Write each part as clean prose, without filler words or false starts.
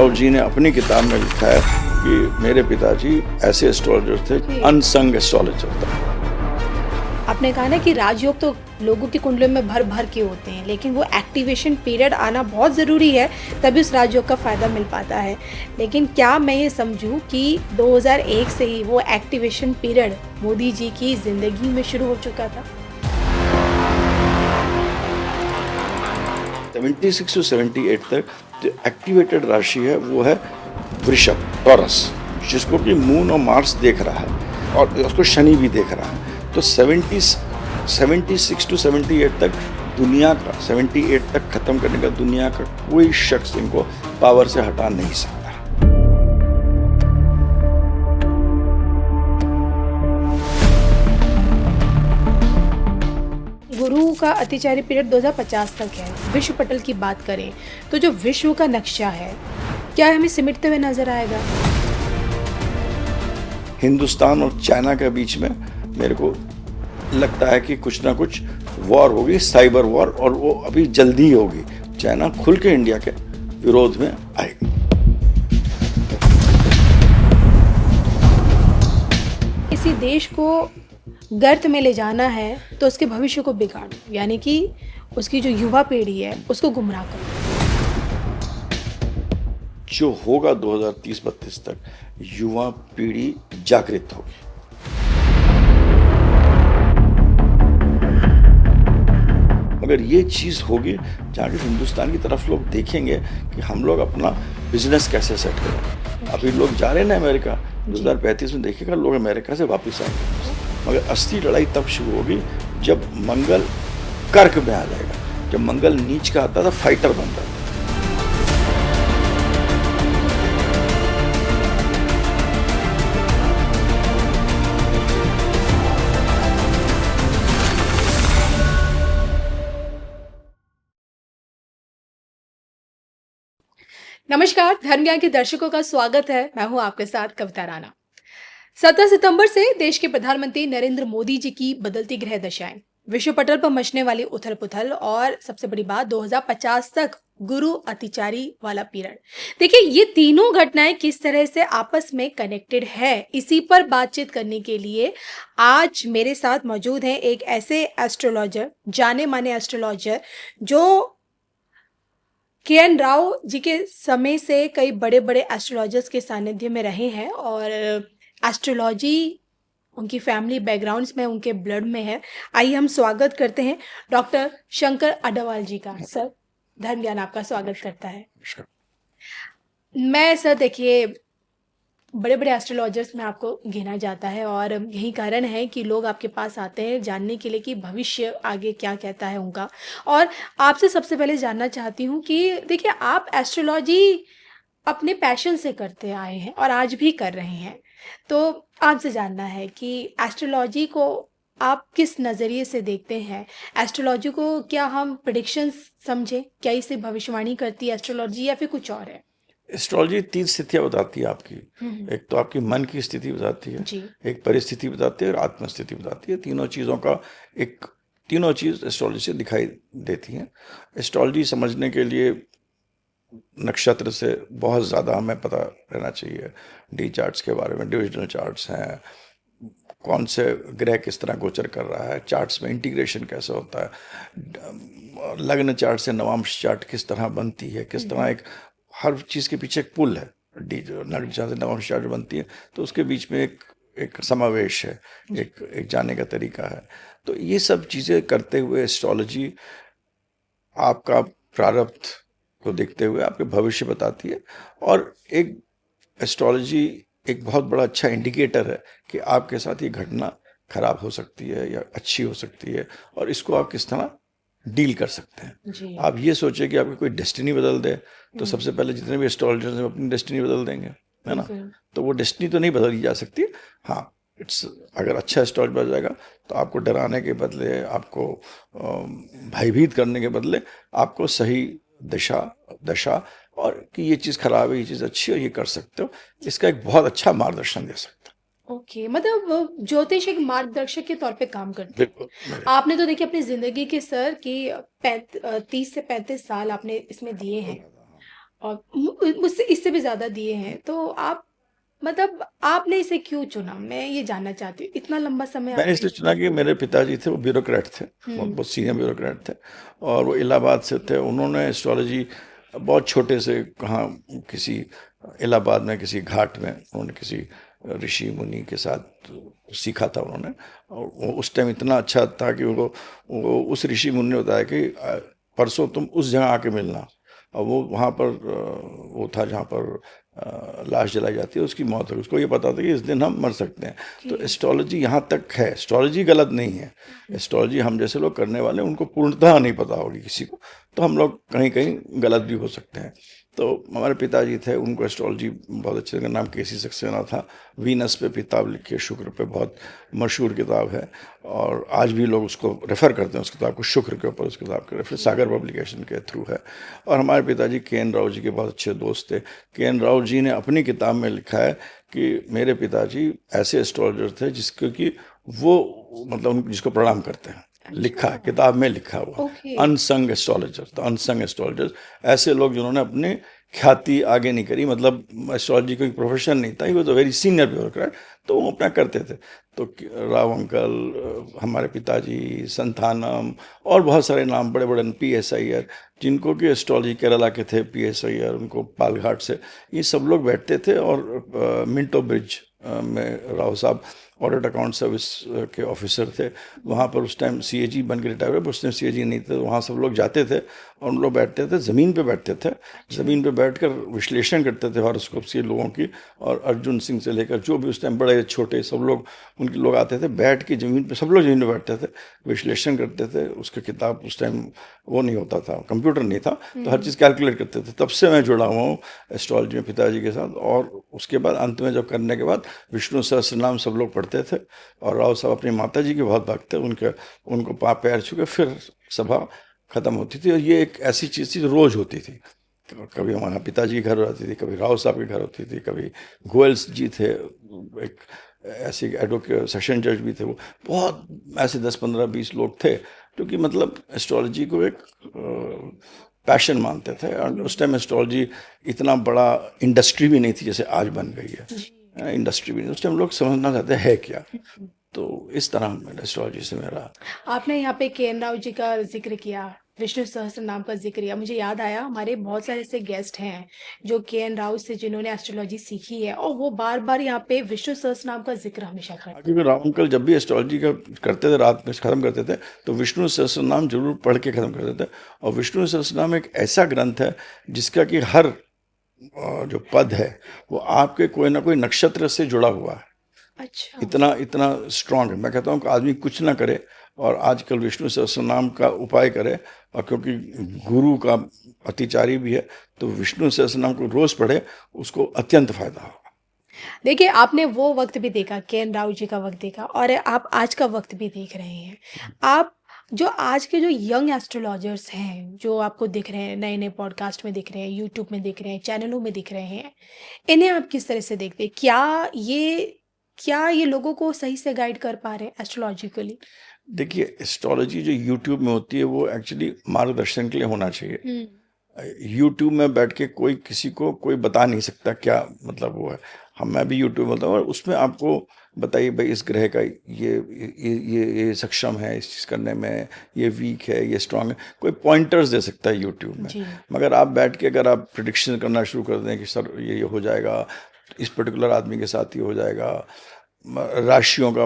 राव जी ने अपनी किताब में लिखा है कि मेरे पिताजी ऐसे एस्ट्रोलॉजर थे, अनसंग एस्ट्रोलॉजर था। आपने कहा ना कि राजयोग तो लोगों की कुंडलियों में भर भर के होते हैं, लेकिन वो एक्टिवेशन पीरियड आना बहुत ज़रूरी है, तभी उस राजयोग का फ़ायदा मिल पाता है। लेकिन क्या मैं ये समझूं कि 2001 से ही वो एक्टिवेशन पीरियड मोदी जी की ज़िंदगी में शुरू हो चुका था? 76 से 78 तक जो एक्टिवेटेड राशि है वो है वृषभ, टॉरस, जिसको कि मून और मार्स देख रहा है और उसको शनि भी देख रहा है। तो 76 टू 78 तक दुनिया का 78 तक खत्म करने का दुनिया का कोई शख्स इनको पावर से हटा नहीं सकता। गुरु का अतिचारी पीरियड 2050 तक है। विश्व पटल की बात करें तो जो विश्व का नक्शा है, क्या हमें सिमटते हुए नजर आएगा? हिंदुस्तान और चाइना के बीच में मेरे को लगता है कि कुछ ना कुछ वॉर होगी, साइबर वॉर, और वो अभी जल्दी ही होगी। चाइना खुल के इंडिया के विरोध में आएगी। किसी देश को गर्त में ले जाना है तो उसके भविष्य को बिगाड़ो, यानी कि उसकी जो युवा पीढ़ी है उसको गुमराह करो। जो होगा 2030-32 तक, युवा पीढ़ी जागृत होगी। अगर ये चीज़ होगी जहाँ कि हिंदुस्तान की तरफ लोग देखेंगे कि हम लोग अपना बिजनेस कैसे सेट करें। अभी लोग जा रहे हैं ना अमेरिका, 2035 में देखिएगा लोग अमेरिका से वापस आएंगे। मगर असली लड़ाई तब शुरू होगी जब मंगल कर्क में आ जाएगा। जब मंगल नीच का आता था, फाइटर बनता था। नमस्कार, धर्म ज्ञान के दर्शकों का स्वागत है। मैं हूं आपके साथ कविता राणा। 17 सितंबर से देश के प्रधानमंत्री नरेंद्र मोदी जी की बदलती ग्रह दशाएं, विश्व पटल पर मचने वाली उथल पुथल और सबसे बड़ी बात 2050 तक गुरु अतिचारी वाला पीरियड। देखिए, ये तीनों घटनाएं किस तरह से आपस में कनेक्टेड है, इसी पर बातचीत करने के लिए आज मेरे साथ मौजूद हैं एक ऐसे एस्ट्रोलॉजर, जाने माने एस्ट्रोलॉजर, जो के.एन. राव जी के समय से कई बड़े बड़े एस्ट्रोलॉजर्स के सानिध्य में रहे हैं और एस्ट्रोलॉजी उनकी फैमिली बैकग्राउंड्स में, उनके ब्लड में है। आइए हम स्वागत करते हैं डॉक्टर शंकर अडवाल जी का। सर, धर्म ज्ञान आपका स्वागत करता है। मैं सर, देखिए, बड़े बड़े एस्ट्रोलॉजर्स में आपको गिना जाता है और यही कारण है कि लोग आपके पास आते हैं जानने के लिए कि भविष्य आगे क्या कहता है उनका। और आपसे सबसे पहले जानना चाहती हूँ कि देखिए, आप एस्ट्रोलॉजी अपने पैशन से करते आए हैं और आज भी कर रहे हैं, तो आपसे जानना है कि एस्ट्रोलॉजी को आप किस नज़रिए से देखते हैं? एस्ट्रोलॉजी को क्या हम प्रेडिक्शंस समझें? क्या इसे भविष्यवाणी करती है एस्ट्रोलॉजी या फिर कुछ और है? एस्ट्रोलॉजी 3 स्थितियाँ बताती है आपकी। एक तो आपकी मन की स्थिति बताती है, एक परिस्थिति बताती है और आत्मस्थिति बताती है। तीनों चीज़ एस्ट्रोलॉजी से दिखाई देती हैं। एस्ट्रोलॉजी समझने के लिए नक्षत्र से बहुत ज़्यादा हमें पता रहना चाहिए। डी चार्ट्स के बारे में, डिविजनल चार्ट्स हैं, कौन से ग्रह किस तरह गोचर कर रहा है, चार्ट्स में इंटीग्रेशन कैसे होता है, लग्न चार्ट से नवांश चार्ट किस तरह बनती है, किस तरह एक हर चीज़ के पीछे एक पुल है। लग्न चार्ट से नवांश चार्ट बनती है तो उसके बीच में एक समावेश है, एक जाने का तरीका है। तो ये सब चीज़ें करते हुए एस्ट्रोलॉजी आपका प्रारब्ध को देखते हुए आपके भविष्य बताती है। और एक एस्ट्रोलॉजी एक बहुत बड़ा अच्छा इंडिकेटर है कि आपके साथ ये घटना खराब हो सकती है या अच्छी हो सकती है, और इसको आप किस तरह डील कर सकते हैं। आप ये सोचिए कि आपकी कोई डेस्टिनी बदल दे, तो सबसे पहले जितने भी एस्ट्रोलॉजर्स हैं अपनी डेस्टिनी बदल देंगे, है ना। तो वो डेस्टिनी तो नहीं बदली जा सकती। हाँ, अगर अच्छा एस्ट्रोलॉजर बन जाएगा तो आपको डराने के बदले, आपको भयभीत करने के बदले आपको सही दशा और कि ये चीज़ खराब है, ये चीज़ अच्छी है, ये कर सकते हो, इसका एक बहुत अच्छा मार्गदर्शन दे सकते हो। ओके, मतलब ज्योतिष एक मार्गदर्शक के तौर पे काम करते हैं। बिल्कुल। आपने तो देखिए अपनी जिंदगी के सर की 30 से 35 साल आपने इसमें दिए हैं और मुझसे इससे भी ज़्यादा दिए हैं, तो आप मतलब आपने इसे क्यों चुना? मैं ये जानना चाहती हूँ। इतना लंबा समय मैंने आपने इसलिए चुना कि मेरे पिताजी थे, वो ब्यूरोक्रेट थे, बहुत हुँ, बहुत सीनियर ब्यूरोक्रेट थे, और वो इलाहाबाद से थे। उन्होंने एस्ट्रोलॉजी बहुत छोटे से, कहाँ किसी इलाहाबाद में किसी घाट में उन्होंने किसी ऋषि मुनि के साथ सीखा था उन्होंने। और वो उस टाइम इतना अच्छा था कि वो उस ऋषि मुनि ने बताया कि परसों तुम उस जगह आके मिलना। और वो वहाँ पर वो था जहाँ पर लाश जलाई जाती है, उसकी मौत हो गई। उसको ये पता था कि इस दिन हम मर सकते हैं। तो ओके। एस्ट्रोलॉजी यहाँ तक है, एस्ट्रोलॉजी गलत नहीं है। एस्ट्रोलॉजी हम जैसे लोग करने वाले हैं, उनको पूर्णतः नहीं पता होगी किसी को, तो हम लोग कहीं कहीं गलत भी हो सकते हैं। तो हमारे पिताजी थे, उनको एस्ट्रोलॉजी बहुत अच्छे, का नाम केसी सक्सेना था। वीनस पे किताब लिखी है, शुक्र पे, बहुत मशहूर किताब है, और आज भी लोग उसको रेफ़र करते हैं, उस किताब को, शुक्र के ऊपर उस किताब के रेफर सागर पब्लिकेशन के थ्रू है। और हमारे पिताजी के एन राव जी के बहुत अच्छे दोस्त थे। के एन राव जी ने अपनी किताब में लिखा है कि मेरे पिताजी ऐसे एस्ट्रोलॉजर थे जिसको कि वो मतलब जिसको प्रणाम करते हैं। लिखा है, अच्छा, किताब में लिखा हुआ, ओके। अनसंग एस्ट्रोलॉजर, तो अनसंग एस्ट्रोलॉजर्स ऐसे लोग जिन्होंने अपने ख्याति आगे नहीं करी, मतलब एस्ट्रोलॉजी कोई प्रोफेशन नहीं था, he was a very senior bureaucrat, तो वो अपना करते थे। तो राव अंकल, हमारे पिताजी, संथानम, और बहुत सारे नाम, बड़े बड़े पी एस अय्यर, जिनको कि एस्ट्रोलॉजी केरला के थे, पी एस अय्यर, उनको पालघाट से, ये सब लोग बैठते थे। और मिंटो ब्रिज में राव साहब ऑडिट अकाउंट सर्विस के ऑफिसर थे, वहाँ पर उस टाइम सीएजी बन के रिटायर हुए, उस टाइम सीएजी नहीं थे, तो वहाँ सब लोग जाते थे और उन लोग बैठते थे, ज़मीन पे बैठते थे, अच्छा, ज़मीन पे बैठकर विश्लेषण करते थे हॉरोस्कोप से लोगों की। और अर्जुन सिंह से लेकर जो भी उस टाइम बड़े छोटे सब लोग, उनके लोग आते थे, बैठ के ज़मीन पे, सब लोग ज़मीन पे बैठते थे, विश्लेषण करते थे। उसका किताब, उस टाइम वो नहीं होता था, कंप्यूटर नहीं था, तो हर हुँ, चीज़ कैलकुलेट करते थे। तब से मैं जुड़ा हुआ हूँ एस्ट्रोलॉजी में पिताजी के साथ। और उसके बाद अंत में जब करने के बाद विष्णु सहस्त्र नाम सब लोग पढ़ते थे, और राव साहब अपनी माता जी के बहुत भक्त थे, उनके उनको पैर छू के फिर सभा खत्म होती थी। और ये एक ऐसी चीज़ थी जो रोज होती थी। कभी हमारा पिताजी के घर होती थी, कभी राव साहब के घर होती थी, कभी गोयल्स जी थे, एक ऐसे एडवोकेट सेशन जज भी थे, वो बहुत ऐसे 10 15 20 लोग थे, क्योंकि मतलब एस्ट्रोलॉजी को एक पैशन मानते थे। और उस टाइम एस्ट्रोलॉजी इतना बड़ा इंडस्ट्री भी नहीं थी जैसे आज बन गई जी। है। इंडस्ट्री भी नहीं, उस टाइम लोग समझना चाहते हैं क्या। हुँ। तो इस तरह मेरा एस्ट्रोलॉजी से मेरा। आपने यहाँ पे केएन राव जी का ज़िक्र किया, विष्णु सहस्त्र नाम का ज़िक्र किया। मुझे याद आया हमारे बहुत सारे ऐसे गेस्ट हैं जो केएन राव से जिन्होंने एस्ट्रोलॉजी सीखी है और वो बार-बार यहाँ पे विष्णु सहस्त्र नाम का ज़िक्र हमेशा करते क्योंकि राम अंकल जब भी एस्ट्रोलॉजी का करते थे, रात में खत्म करते थे, तो विष्णु सहस्त्र नाम जरूर पढ़ के खत्म करते थे। और विष्णु सहस्त्र नाम एक ऐसा ग्रंथ है जिसका कि हर जो पद है वो आपके कोई ना कोई नक्षत्र से जुड़ा हुआ है। अच्छा, इतना इतना स्ट्रांग है। मैं कहता हूँ कि आदमी कुछ ना करे और आजकल विष्णु सहस्त्र नाम का उपाय करे। और क्योंकि गुरु का अतिचारी भी है, तो विष्णु सहस्त्र नाम को रोज पढ़े, उसको अत्यंत फायदा होगा। देखिए आपने वो वक़्त भी देखा, केएन राव जी का वक़्त देखा और आप आज का वक़्त भी देख रहे हैं। आप जो आज के जो यंग एस्ट्रोलॉजर्स हैं, जो आपको दिख रहे हैं, नए-नए पॉडकास्ट में दिख रहे हैं, यूट्यूब में दिख रहे हैं, चैनलों में दिख रहे हैं, इन्हें आप किस तरह से देखते हैं? क्या ये लोगों को सही से गाइड कर पा रहे हैं एस्ट्रोलॉजिकली? देखिए, एस्ट्रोलॉजी जो यूट्यूब में होती है वो एक्चुअली मार्गदर्शन के लिए होना चाहिए। हुँ, यूट्यूब में बैठ के कोई किसी को कोई बता नहीं सकता क्या मतलब वो है। हम मैं भी यूट्यूब में होता हूँ, और उसमें आपको बताइए भाई इस ग्रह का ये सक्षम है इस चीज़ करने में, ये वीक है, ये स्ट्रांग है, कोई पॉइंटर्स दे सकता है यूट्यूब में। जी। मगर आप बैठ के अगर आप प्रिडिक्शन करना शुरू कर दें कि सर ये हो जाएगा, इस पर्टिकुलर आदमी के साथ ये हो जाएगा, राशियों का,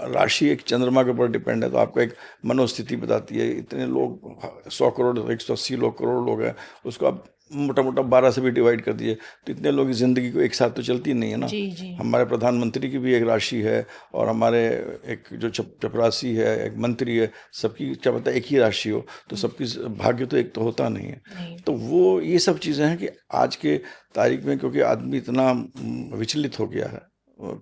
राशि एक चंद्रमा के ऊपर डिपेंड है, तो आपको एक मनोस्थिति बताती है। इतने लोग 100 करोड़ 180 लोग करोड़ लोग हैं, उसको आप मोटा मोटा 12 से भी डिवाइड कर दिए, तो इतने लोगों की ज़िंदगी को एक साथ तो चलती नहीं है ना। जी, जी। हमारे प्रधानमंत्री की भी एक राशि है, और हमारे एक जो चपरासी है, एक मंत्री है, सबकी क्या पता एक ही राशि हो, तो सबकी भाग्य तो एक तो होता नहीं है। नहीं। तो वो ये सब चीज़ें हैं कि आज के तारीख में, क्योंकि आदमी इतना विचलित हो गया है,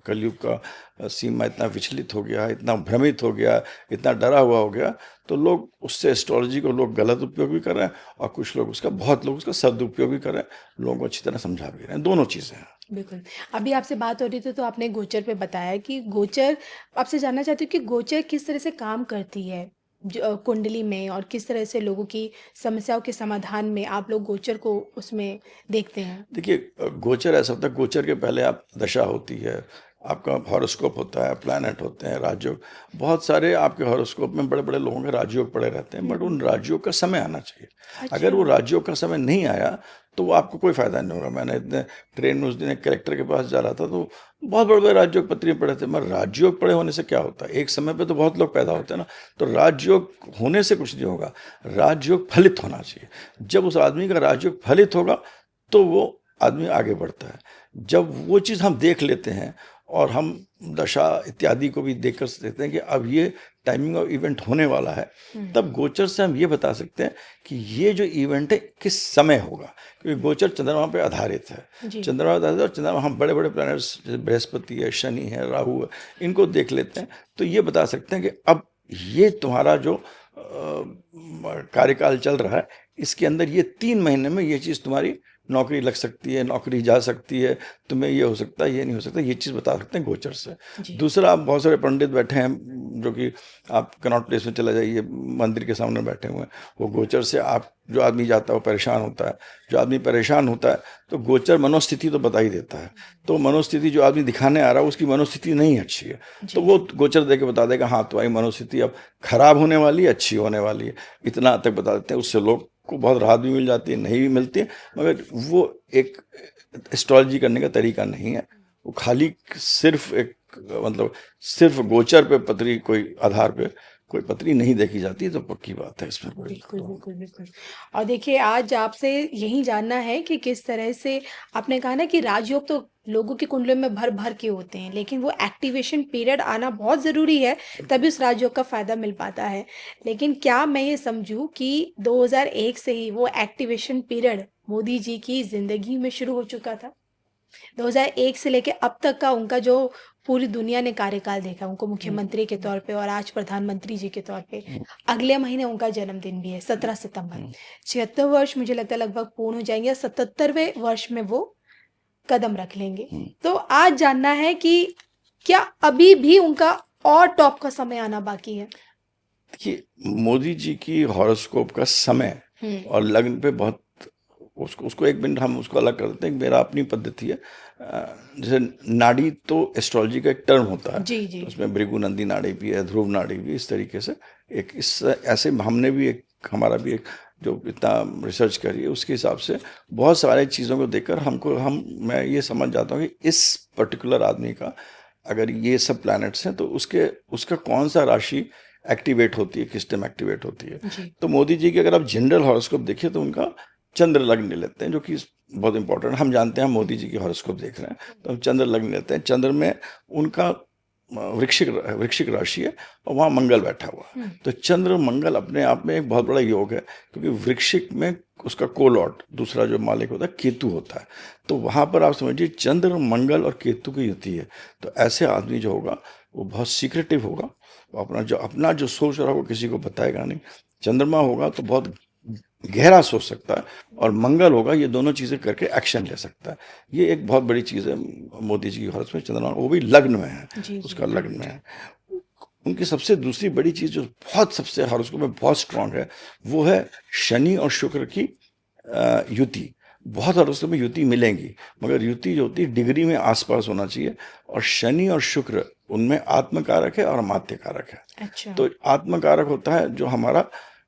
कलयुग का सीमा इतना विचलित हो गया है, इतना भ्रमित हो गया, इतना डरा हुआ हो गया, तो लोग उससे एस्ट्रोलॉजी को लोग गलत उपयोग भी कर रहे हैं, और कुछ लोग उसका, बहुत लोग उसका सदुपयोग भी कर रहे हैं, लोगों को अच्छी तरह समझा भी रहे हैं। दोनों चीज़ें हैं। बिल्कुल। अभी आपसे बात हो रही थी तो आपने गोचर पे बताया कि गोचर आपसे जानना चाहती हूँ कि गोचर किस तरह से काम करती है? कुंडली में, और किस तरह से लोगों की समस्याओं के समाधान में आप लोग गोचर को उसमें देखते हैं? देखिए, गोचर ऐसा होता है, गोचर के पहले आप दशा होती है, आपका हॉरोस्कोप होता है, प्लैनेट होते हैं, राजयोग। बहुत सारे आपके हॉरोस्कोप में बड़े-बड़े लोगों के राजयोग पड़े रहते हैं, बट उन राजयोग का समय आना चाहिए। अगर वो अच्छा। राजयोग का समय नहीं आया, तो वो आपको कोई फ़ायदा नहीं होगा। मैंने इतने ट्रेन में उस दिन एक कलेक्टर के पास जा रहा था, तो बहुत बड़े-बड़े राजयोग पत्रियाँ पड़े थे। मगर राजयोग पड़े होने से क्या होता है? एक समय पे तो बहुत लोग पैदा होते हैं ना, तो राजयोग होने से कुछ नहीं होगा, राजयोग फलित होना चाहिए। जब उस आदमी का राजयोग फलित होगा, तो वो आदमी आगे बढ़ता है। जब वो चीज़ हम देख लेते हैं और हम दशा इत्यादि को भी देख कर देखते हैं कि अब ये टाइमिंग ऑफ इवेंट होने वाला है, तब गोचर से हम ये बता सकते हैं कि ये जो इवेंट है किस समय होगा, क्योंकि गोचर चंद्रमा पे आधारित है। जी। चंद्रमा पे आधारित है, और चंद्रमा हम बड़े-बड़े प्लैनेट्स जैसे बृहस्पति है, शनि है, राहु है, इनको देख लेते हैं, तो ये बता सकते हैं कि अब ये तुम्हारा जो कार्यकाल चल रहा है, इसके अंदर ये 3 महीने में ये चीज़ तुम्हारी नौकरी लग सकती है, नौकरी जा सकती है, तुम्हें ये हो सकता है, ये नहीं हो सकता, ये चीज़ बता सकते हैं गोचर से। जी। दूसरा, आप बहुत सारे पंडित बैठे हैं जो कि आप कनॉट प्लेस में चले जाइए, मंदिर के सामने बैठे हुए हैं, वो गोचर से आप जो आदमी जाता है वो परेशान होता है। जो आदमी परेशान होता है तो गोचर मनोस्थिति तो बता ही देता है। तो मनोस्थिति जो आदमी दिखाने आ रहा है उसकी मनोस्थिति नहीं अच्छी है, तो वो गोचर दे के बता देगा, हाँ तुम्हारी मनोस्थिति अब खराब होने वाली है, अच्छी होने वाली है, इतना तक बता देते हैं। उससे लोग को बहुत राहत भी मिल जाती है, नहीं भी मिलती है, मगर वो एक एस्ट्रोलॉजी करने का तरीका नहीं है। वो खाली सिर्फ एक मतलब सिर्फ गोचर पे पत्री कोई आधार पे कोई पत्री नहीं देखी जाती, तो पक्की बात है इसमें कोई बिल्कुल, तो। बिल्कुल, बिल्कुल। और देखिए, आज आपसे यही जानना है कि किस तरह से आपने कहा ना कि राजयोग तो लोगों की कुंडलियों में भर-भर के होते हैं, लेकिन वो एक्टिवेशन पीरियड आना बहुत ज़रूरी है, तभी उस राजयोग का फ़ायदा मिल पाता है। लेकिन क्या मैं ये समझूँ कि 2001 से ही वो एक्टिवेशन पीरियड मोदी जी की ज़िंदगी में शुरू हो चुका था? 2001 से लेके अब तक का उनका जो पूरी दुनिया ने कार्यकाल देखा, उनको मुख्यमंत्री के तौर पे और आज प्रधानमंत्री जी के तौर पे। अगले महीने उनका जन्मदिन भी है, 17 सितंबर। 76 वर्ष मुझे लगता है लगभग पूर्ण हो जाएंगे, या 77वें वर्ष में वो कदम रख लेंगे। तो आज जानना है कि क्या अभी भी उनका और टॉप का समय आना बाकी है? देखिए, मोदी जी की हॉरोस्कोप का समय और लग्न पे बहुत उसको उसको एक मिनट हम उसको अलग कर देते हैं। मेरा अपनी पद्धति है, जैसे नाड़ी तो एस्ट्रोलॉजी का एक टर्म होता है, जी, जी। तो उसमें भृगु नंदी नाड़ी भी है, ध्रुव नाड़ी भी, इस तरीके से एक इस ऐसे हमने भी एक हमारा भी एक जो इतना रिसर्च करी है उसके हिसाब से बहुत सारे चीज़ों को देखकर मैं ये समझ जाता हूँ कि इस पर्टिकुलर आदमी का अगर ये सब प्लैनेट्स हैं तो उसका कौन सा राशि एक्टिवेट होती है, किस टाइम एक्टिवेट होती है। जी। तो मोदी जी के अगर आप जनरल हॉरोस्कोप देखिए तो उनका चंद्र लग्न ले लेते हैं, जो कि बहुत इंपॉर्टेंट है। हम जानते हैं हम मोदी जी की हॉरोस्कोप देख रहे हैं, तो हम चंद्र लग्न लेते हैं। चंद्र में उनका वृश्चिक राशि है और वहाँ मंगल बैठा हुआ है। तो चंद्र मंगल अपने आप में एक बहुत बड़ा योग है, क्योंकि वृश्चिक में उसका कोलॉट दूसरा जो मालिक होता है केतु होता है। तो वहाँ पर आप समझिए चंद्र मंगल और केतु की युति है। तो ऐसे आदमी जो होगा वो बहुत सीक्रेटिव होगा, वो अपना जो सोच रहा है वो किसी को बताएगा नहीं। चंद्रमा होगा तो बहुत गहरा सोच सकता है, और मंगल होगा ये दोनों चीज़ें करके एक्शन ले सकता है। ये एक बहुत बड़ी चीज़ है मोदी जी की हॉरोस्कोप में, चंद्रमा वो भी लग्न में है, जी, उसका जी। लग्न में है। उनकी सबसे दूसरी बड़ी चीज़ जो बहुत सबसे हॉरोस्कोप में बहुत स्ट्रांग है, वो है शनि और शुक्र की युति। बहुत हॉरोस्कोप में युति मिलेंगी, मगर युति जो होती है डिग्री में आसपास होना चाहिए, और शनि और शुक्र उनमें आत्मकारक है और अमात्य कारक है। अच्छा। तो आत्मकारक होता है जो हमारा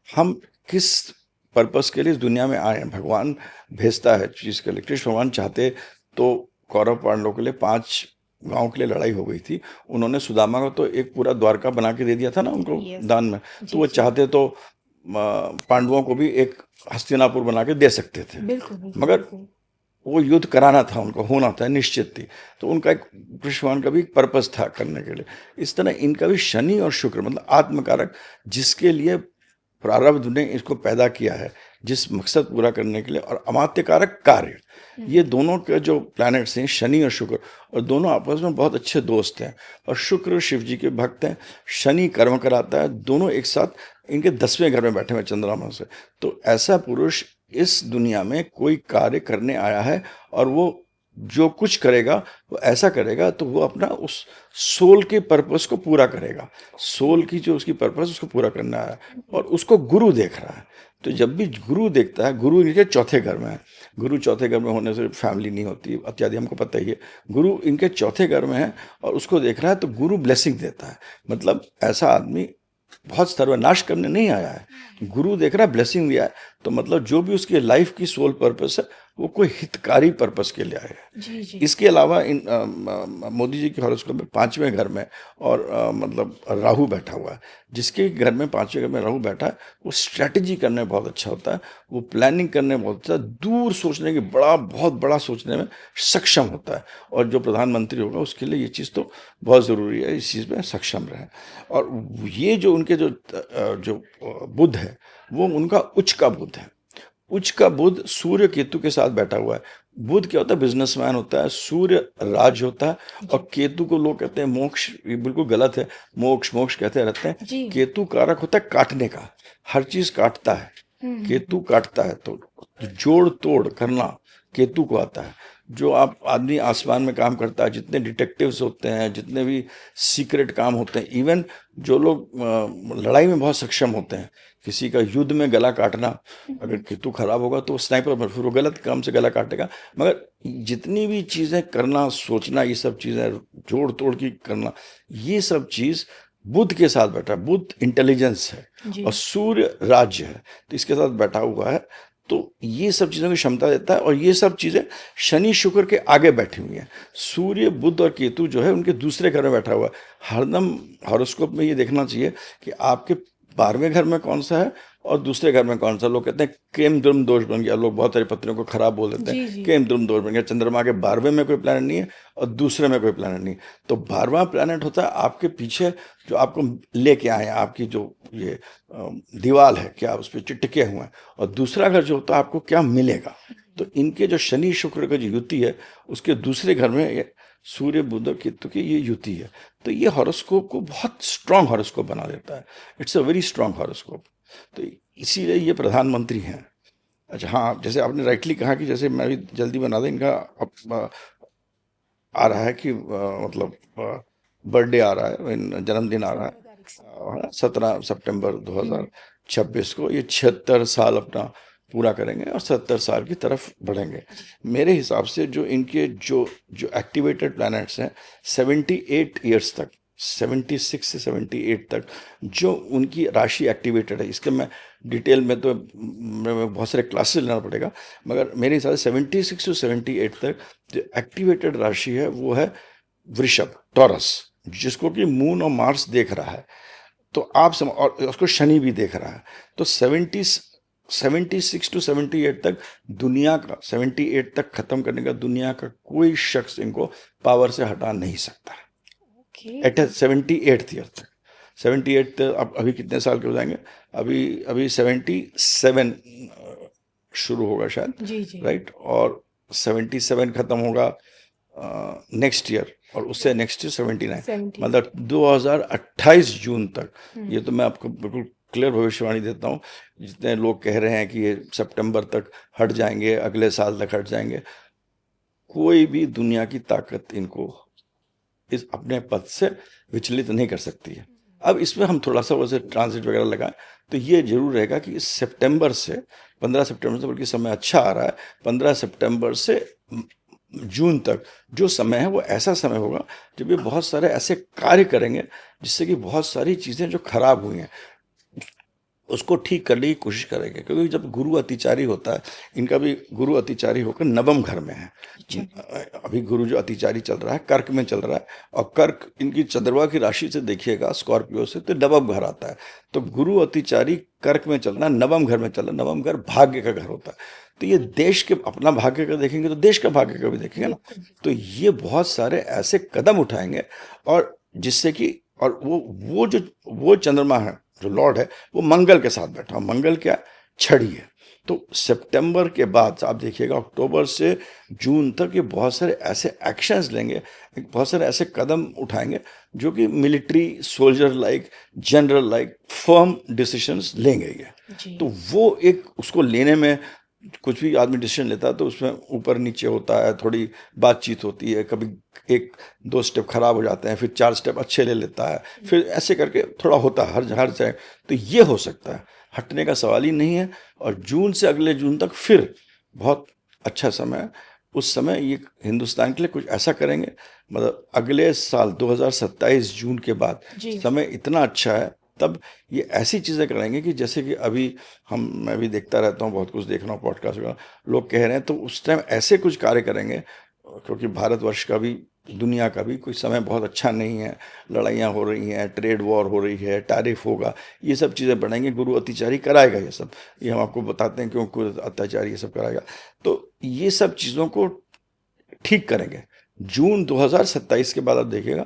हम किस पर्पस के लिए इस दुनिया में आए हैं, भगवान भेजता है चीज़ के लिए। कृष्ण भगवान चाहते तो कौरव पांडवों के लिए 5 गांव के लिए लड़ाई हो गई थी, उन्होंने सुदामा को तो एक पूरा द्वारका बना के दे दिया था ना उनको दान में। तो वो चाहते तो पांडवों को भी एक हस्तिनापुर बना के दे सकते थे, बिल्कुल, बिल्कुल, मगर बिल्कुल। वो युद्ध कराना था, उनको होना था, निश्चित थी। तो उनका एक कृष्ण भगवान का भी पर्पस था करने के लिए। इस तरह इनका भी शनि और शुक्र मतलब आत्मकारक, जिसके लिए प्रारब्ध ने इसको पैदा किया है, जिस मकसद पूरा करने के लिए, और अमात्य कारक कार्य, ये दोनों के जो प्लैनेट्स हैं शनि और शुक्र, और दोनों आपस में बहुत अच्छे दोस्त हैं। और शुक्र शिव जी के भक्त हैं, शनि कर्म कराता है, दोनों एक साथ इनके 10वें घर में बैठे हुए चंद्रमा से। तो ऐसा पुरुष इस दुनिया में कोई कार्य करने आया है, और वो जो कुछ करेगा वो ऐसा करेगा तो वो अपना उस सोल के पर्पस को पूरा करेगा, सोल की जो उसकी पर्पस उसको पूरा करना है, और उसको गुरु देख रहा है। तो जब भी गुरु देखता है, गुरु इनके चौथे घर में है, गुरु चौथे घर में होने से फैमिली नहीं होती इत्यादि हमको पता ही है, गुरु इनके चौथे घर में है और उसको देख रहा है तो गुरु ब्लेसिंग देता है। मतलब ऐसा आदमी बहुत सर्वनाश करने नहीं आया है, गुरु देख रहा है, ब्लेसिंग दिया है, तो मतलब जो भी उसकी लाइफ की सोल पर्पस है वो कोई हितकारी पर्पस के लिए आया है। जी जी। इसके अलावा इन मोदी जी के हॉरोस्कोप में 5वें घर में और मतलब राहु बैठा हुआ है, जिसके घर में 5वें घर में राहु बैठा है वो स्ट्रैटेजी करने में बहुत अच्छा होता है, वो प्लानिंग करने में बहुत अच्छा, दूर सोचने की बहुत बड़ा सोचने में सक्षम होता है। और जो प्रधानमंत्री होगा उसके लिए ये चीज़ तो बहुत ज़रूरी है, इस चीज़ में सक्षम रहे। और ये जो उनके जो बुध है वो उनका उच्च का बुध है, उच्च का बुध सूर्य केतु के साथ बैठा हुआ है। बुध क्या होता है? बिजनेसमैन होता है, सूर्य राज होता है, और केतु को लोग कहते हैं मोक्ष, ये बिल्कुल गलत है, मोक्ष मोक्ष कहते रहते हैं। जी। केतु कारक होता है काटने का, हर चीज काटता है, केतु काटता है, तो जोड़ तोड़ करना केतु को आता है। जो आप आदमी आसमान में काम करता है, जितने डिटेक्टिव्स होते हैं, जितने भी सीक्रेट काम होते हैं, इवन जो लोग लड़ाई में बहुत सक्षम होते हैं, किसी का युद्ध में गला काटना, अगर केतु खराब होगा तो स्नाइपर में फिर वो गलत काम से गला काटेगा। मगर जितनी भी चीज़ें करना, सोचना, ये सब चीज़ें जोड़ तोड़ की करना, ये सब चीज़ बुध के साथ बैठा है। बुध इंटेलिजेंस है और सूर्य राज्य है, तो इसके साथ बैठा हुआ है, तो ये सब चीज़ों की क्षमता देता है। और ये सब चीज़ें शनि शुक्र के आगे बैठी हुई हैं। सूर्य बुध और केतु जो है उनके दूसरे घर में बैठा हुआ है। हरदम हॉरोस्कोप में ये देखना चाहिए कि आपके 12वें घर में कौन सा है और दूसरे घर में कौन सा। लोग कहते हैं केम द्रुम दोष बन गया, लोग बहुत सारी पत्रियों को खराब बोल देते हैं, केम द्रुम दोष बन गया। चंद्रमा के 12वें में कोई प्लैनेट नहीं है और दूसरे में कोई प्लैनेट नहीं। तो 12वां प्लैनेट होता है आपके पीछे, जो आपको लेके आए हैं, आपकी जो ये दीवार है, क्या उस पर टिके हुए हैं, और दूसरा घर जो होता है आपको क्या मिलेगा। तो इनके जो शनि शुक्र का जो युति है, उसके दूसरे घर में ये सूर्य बुध और केतु की ये युति है। तो ये हॉरोस्कोप को बहुत स्ट्रांग हॉरोस्कोप बना देता है, it's a very strong horoscope. तो इसीलिए ये प्रधानमंत्री हैं। अच्छा हाँ, जैसे आपने राइटली कहा कि जैसे मैं भी जल्दी बना दें, इनका आ रहा है कि मतलब बर्थडे आ रहा है, जन्मदिन आ रहा है 17 सितंबर 2026 को। ये 76 साल अपना पूरा करेंगे और 70 साल की तरफ बढ़ेंगे। मेरे हिसाब से जो इनके जो एक्टिवेटेड प्लैनेट्स हैं 78 ईयर्स तक, 76 से 78 तक जो उनकी राशि एक्टिवेटेड है, इसके मैं डिटेल में तो बहुत सारे क्लासेस लेना पड़ेगा, मगर मेरे हिसाब से 76 से 78 तक जो एक्टिवेटेड राशि है वो है वृषभ, टॉरस, जिसको कि मून और मार्स देख रहा है। तो आप और उसको शनि भी देख रहा है। तो 76 टू 78 तक दुनिया का, 78 तक खत्म करने का दुनिया का कोई शख्स इनको पावर से हटा नहीं सकता है। एट 78th ईयर तक, 78 तक अब अभी कितने साल के हो जाएंगे? अभी 77 शुरू होगा शायद, राइट, और 77 खत्म होगा नेक्स्ट ईयर, और उससे नेक्स्ट ईयर 79, मतलब 2028 जून तक। ये तो मैं आपको बिल्कुल क्लियर भविष्यवाणी देता हूँ। जितने लोग कह रहे हैं कि ये सितंबर तक हट जाएंगे, अगले साल तक हट जाएंगे, कोई भी दुनिया की ताकत इनको इस अपने पद से विचलित नहीं कर सकती है। अब इसमें हम थोड़ा सा वैसे ट्रांजिट वगैरह लगाएं तो ये जरूर रहेगा कि इस सितंबर से 15 सितंबर से, बल्कि समय अच्छा आ रहा है, 15 सितंबर से जून तक जो समय है वो ऐसा समय होगा जब ये बहुत सारे ऐसे कार्य करेंगे जिससे कि बहुत सारी चीज़ें जो खराब हुई हैं उसको ठीक करने की कोशिश करेंगे। क्योंकि जब गुरु अतिचारी होता है, इनका भी गुरु अतिचारी होकर नवम घर में है। अभी गुरु जो अतिचारी चल रहा है कर्क में चल रहा है, और कर्क इनकी चंद्रमा की राशि से देखिएगा स्कॉर्पियो से, तो नवम घर आता है। तो गुरु अतिचारी कर्क में चलना, नवम घर में चलना, नवम घर भाग्य का घर होता है। तो ये देश के अपना भाग्य का देखेंगे तो देश का भाग्य का भी देखेंगे ना। तो ये बहुत सारे ऐसे कदम उठाएंगे और जिससे कि, और वो चंद्रमा है जो लॉर्ड है वो मंगल के साथ बैठा। मंगल क्या? छड़ी है। तो सितंबर के बाद आप देखिएगा अक्टूबर से जून तक ये बहुत सारे ऐसे एक्शंस लेंगे, बहुत सारे ऐसे कदम उठाएंगे जो कि military soldier like, general like firm decisions लेंगे ये। तो वो एक उसको लेने में कुछ भी आदमी डिसीजन लेता है तो उसमें ऊपर नीचे होता है, थोड़ी बातचीत होती है, कभी एक दो स्टेप खराब हो जाते हैं, फिर 4 स्टेप अच्छे ले लेता है, फिर ऐसे करके थोड़ा होता है हर जगह। तो ये हो सकता है, हटने का सवाल ही नहीं है। और जून से अगले जून तक फिर बहुत अच्छा समय है। उस समय ये हिंदुस्तान के लिए कुछ ऐसा करेंगे, मतलब अगले साल 2027 जून के बाद जी। समय इतना अच्छा है, तब ये ऐसी चीज़ें करेंगे कि जैसे कि अभी मैं भी देखता रहता हूँ, बहुत कुछ देख रहा हूँ, पॉडकास्ट वगैरह लोग कह रहे हैं, तो उस टाइम ऐसे कुछ कार्य करेंगे, क्योंकि भारतवर्ष का भी दुनिया का भी कोई समय बहुत अच्छा नहीं है। लड़ाइयाँ हो रही हैं, ट्रेड वॉर हो रही है, टैरिफ होगा, ये सब चीज़ें बढ़ेंगे, गुरु अत्याचारी कराएगा ये सब। ये हम आपको बताते हैं क्यों गुरु अत्याचारी ये सब कराएगा। तो ये सब चीज़ों को ठीक करेंगे जून 2027 के बाद। आप देखिएगा,